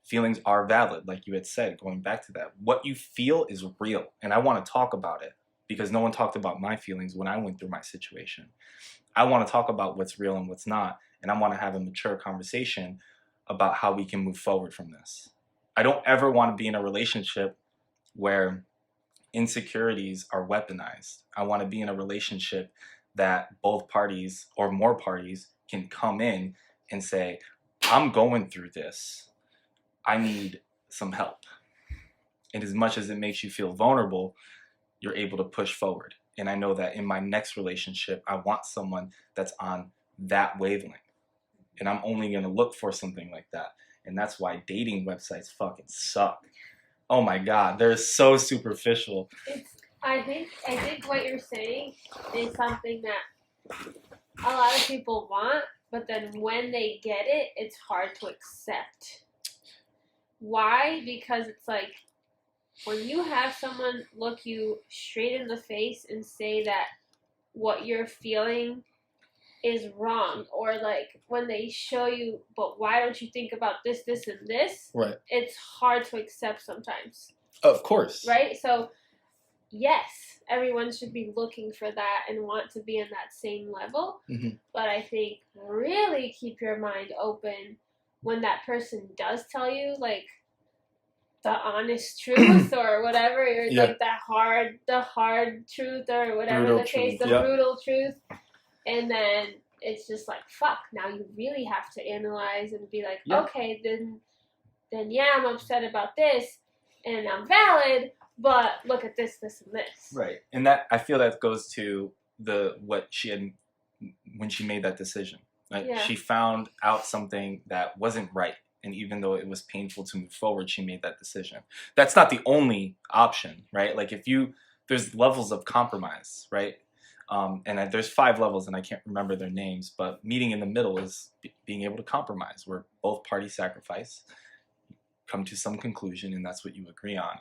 feelings are valid, like you had said, going back to that. What you feel is real, and I want to talk about it, because no one talked about my feelings when I went through my situation. I want to talk about what's real and what's not, and I want to have a mature conversation about how we can move forward from this. I don't ever want to be in a relationship where insecurities are weaponized. I want to be in a relationship that both parties or more parties can come in and say, I'm going through this. I need some help. And as much as it makes you feel vulnerable, you're able to push forward. And I know that in my next relationship, I want someone that's on that wavelength. And I'm only going to look for something like that. And that's why dating websites fucking suck. Oh my God, they're so superficial. I think what you're saying is something that a lot of people want, but then when they get it, it's hard to accept. Why? Because it's like, when you have someone look you straight in the face and say that what you're feeling is wrong, or like when they show you, but why don't you think about this, this, and this? Right. It's hard to accept sometimes. Of course. Right? So, yes, everyone should be looking for that and want to be in that same level. Mm-hmm. But I think really keep your mind open when that person does tell you, like, the honest truth or whatever, or like the hard truth or whatever brutal the case, truth. The brutal truth. And then it's just like, fuck, now you really have to analyze and be like, okay, then yeah, I'm upset about this and I'm valid, but look at this, this, and this. Right. And that, I feel that goes to what she had when she made that decision. Like she found out something that wasn't right. And even though it was painful to move forward, she made that decision. That's not the only option, right? Like there's levels of compromise, right? And there's 5 levels, and I can't remember their names, but meeting in the middle is being able to compromise, where both parties sacrifice, come to some conclusion, and that's what you agree on.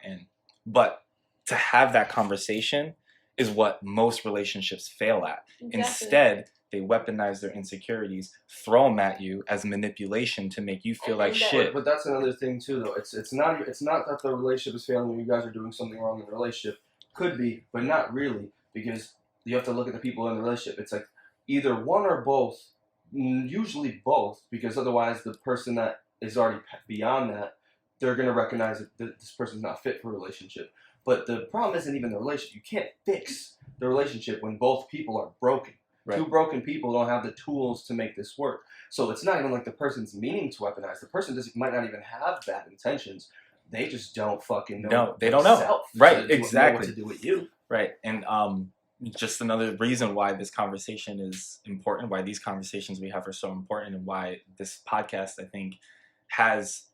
But to have that conversation is what most relationships fail at. Exactly. Instead, they weaponize their insecurities, throw them at you as manipulation to make you feel like shit. But that's another thing too, though. It's not that the relationship is failing when you guys are doing something wrong in the relationship. Could be, but not really, because you have to look at the people in the relationship. It's like either one or both, usually both, because otherwise the person that is already beyond that, they're going to recognize that this person's not fit for a relationship. But the problem isn't even the relationship. You can't fix the relationship when both people are broken. Right. 2 broken people don't have the tools to make this work. So it's not even like the person's meaning to weaponize. The person might not even have bad intentions. They just don't fucking know. No, they don't know. Right, exactly. Know what to do with you. Right, and just another reason why this conversation is important, why these conversations we have are so important, and why this podcast, I think, has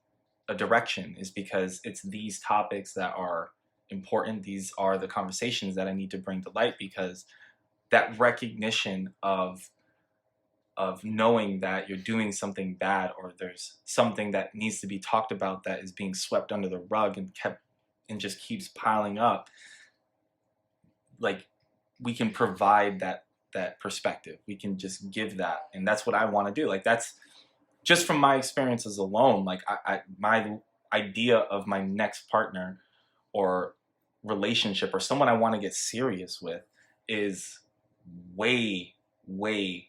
a direction, is because it's these topics that are important. These are the conversations that I need to bring to light, because that recognition of knowing that you're doing something bad, or there's something that needs to be talked about that is being swept under the rug and just keeps piling up. Like, we can provide that perspective. We can just give that, and that's what I want to do. Like, that's just from my experiences alone. Like, my idea of my next partner or relationship or someone I want to get serious with is way, way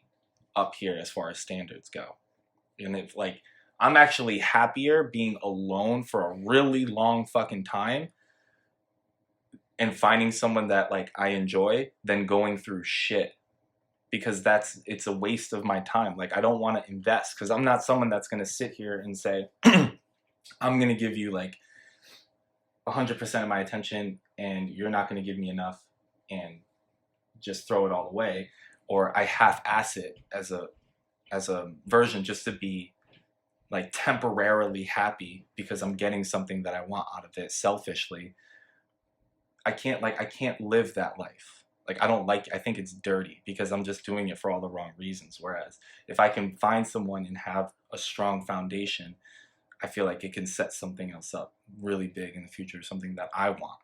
up here as far as standards go. And if, like, I'm actually happier being alone for a really long fucking time and finding someone that, like, I enjoy than going through shit, because it's a waste of my time. Like, I don't want to invest, because I'm not someone that's going to sit here and say, I'm going to give you like 100% of my attention and you're not going to give me enough, and just throw it all away. Or I half-ass it as a version just to be like temporarily happy because I'm getting something that I want out of it selfishly. I can't live that life. Like, I think it's dirty because I'm just doing it for all the wrong reasons. Whereas if I can find someone and have a strong foundation, I feel like it can set something else up really big in the future, something that I want.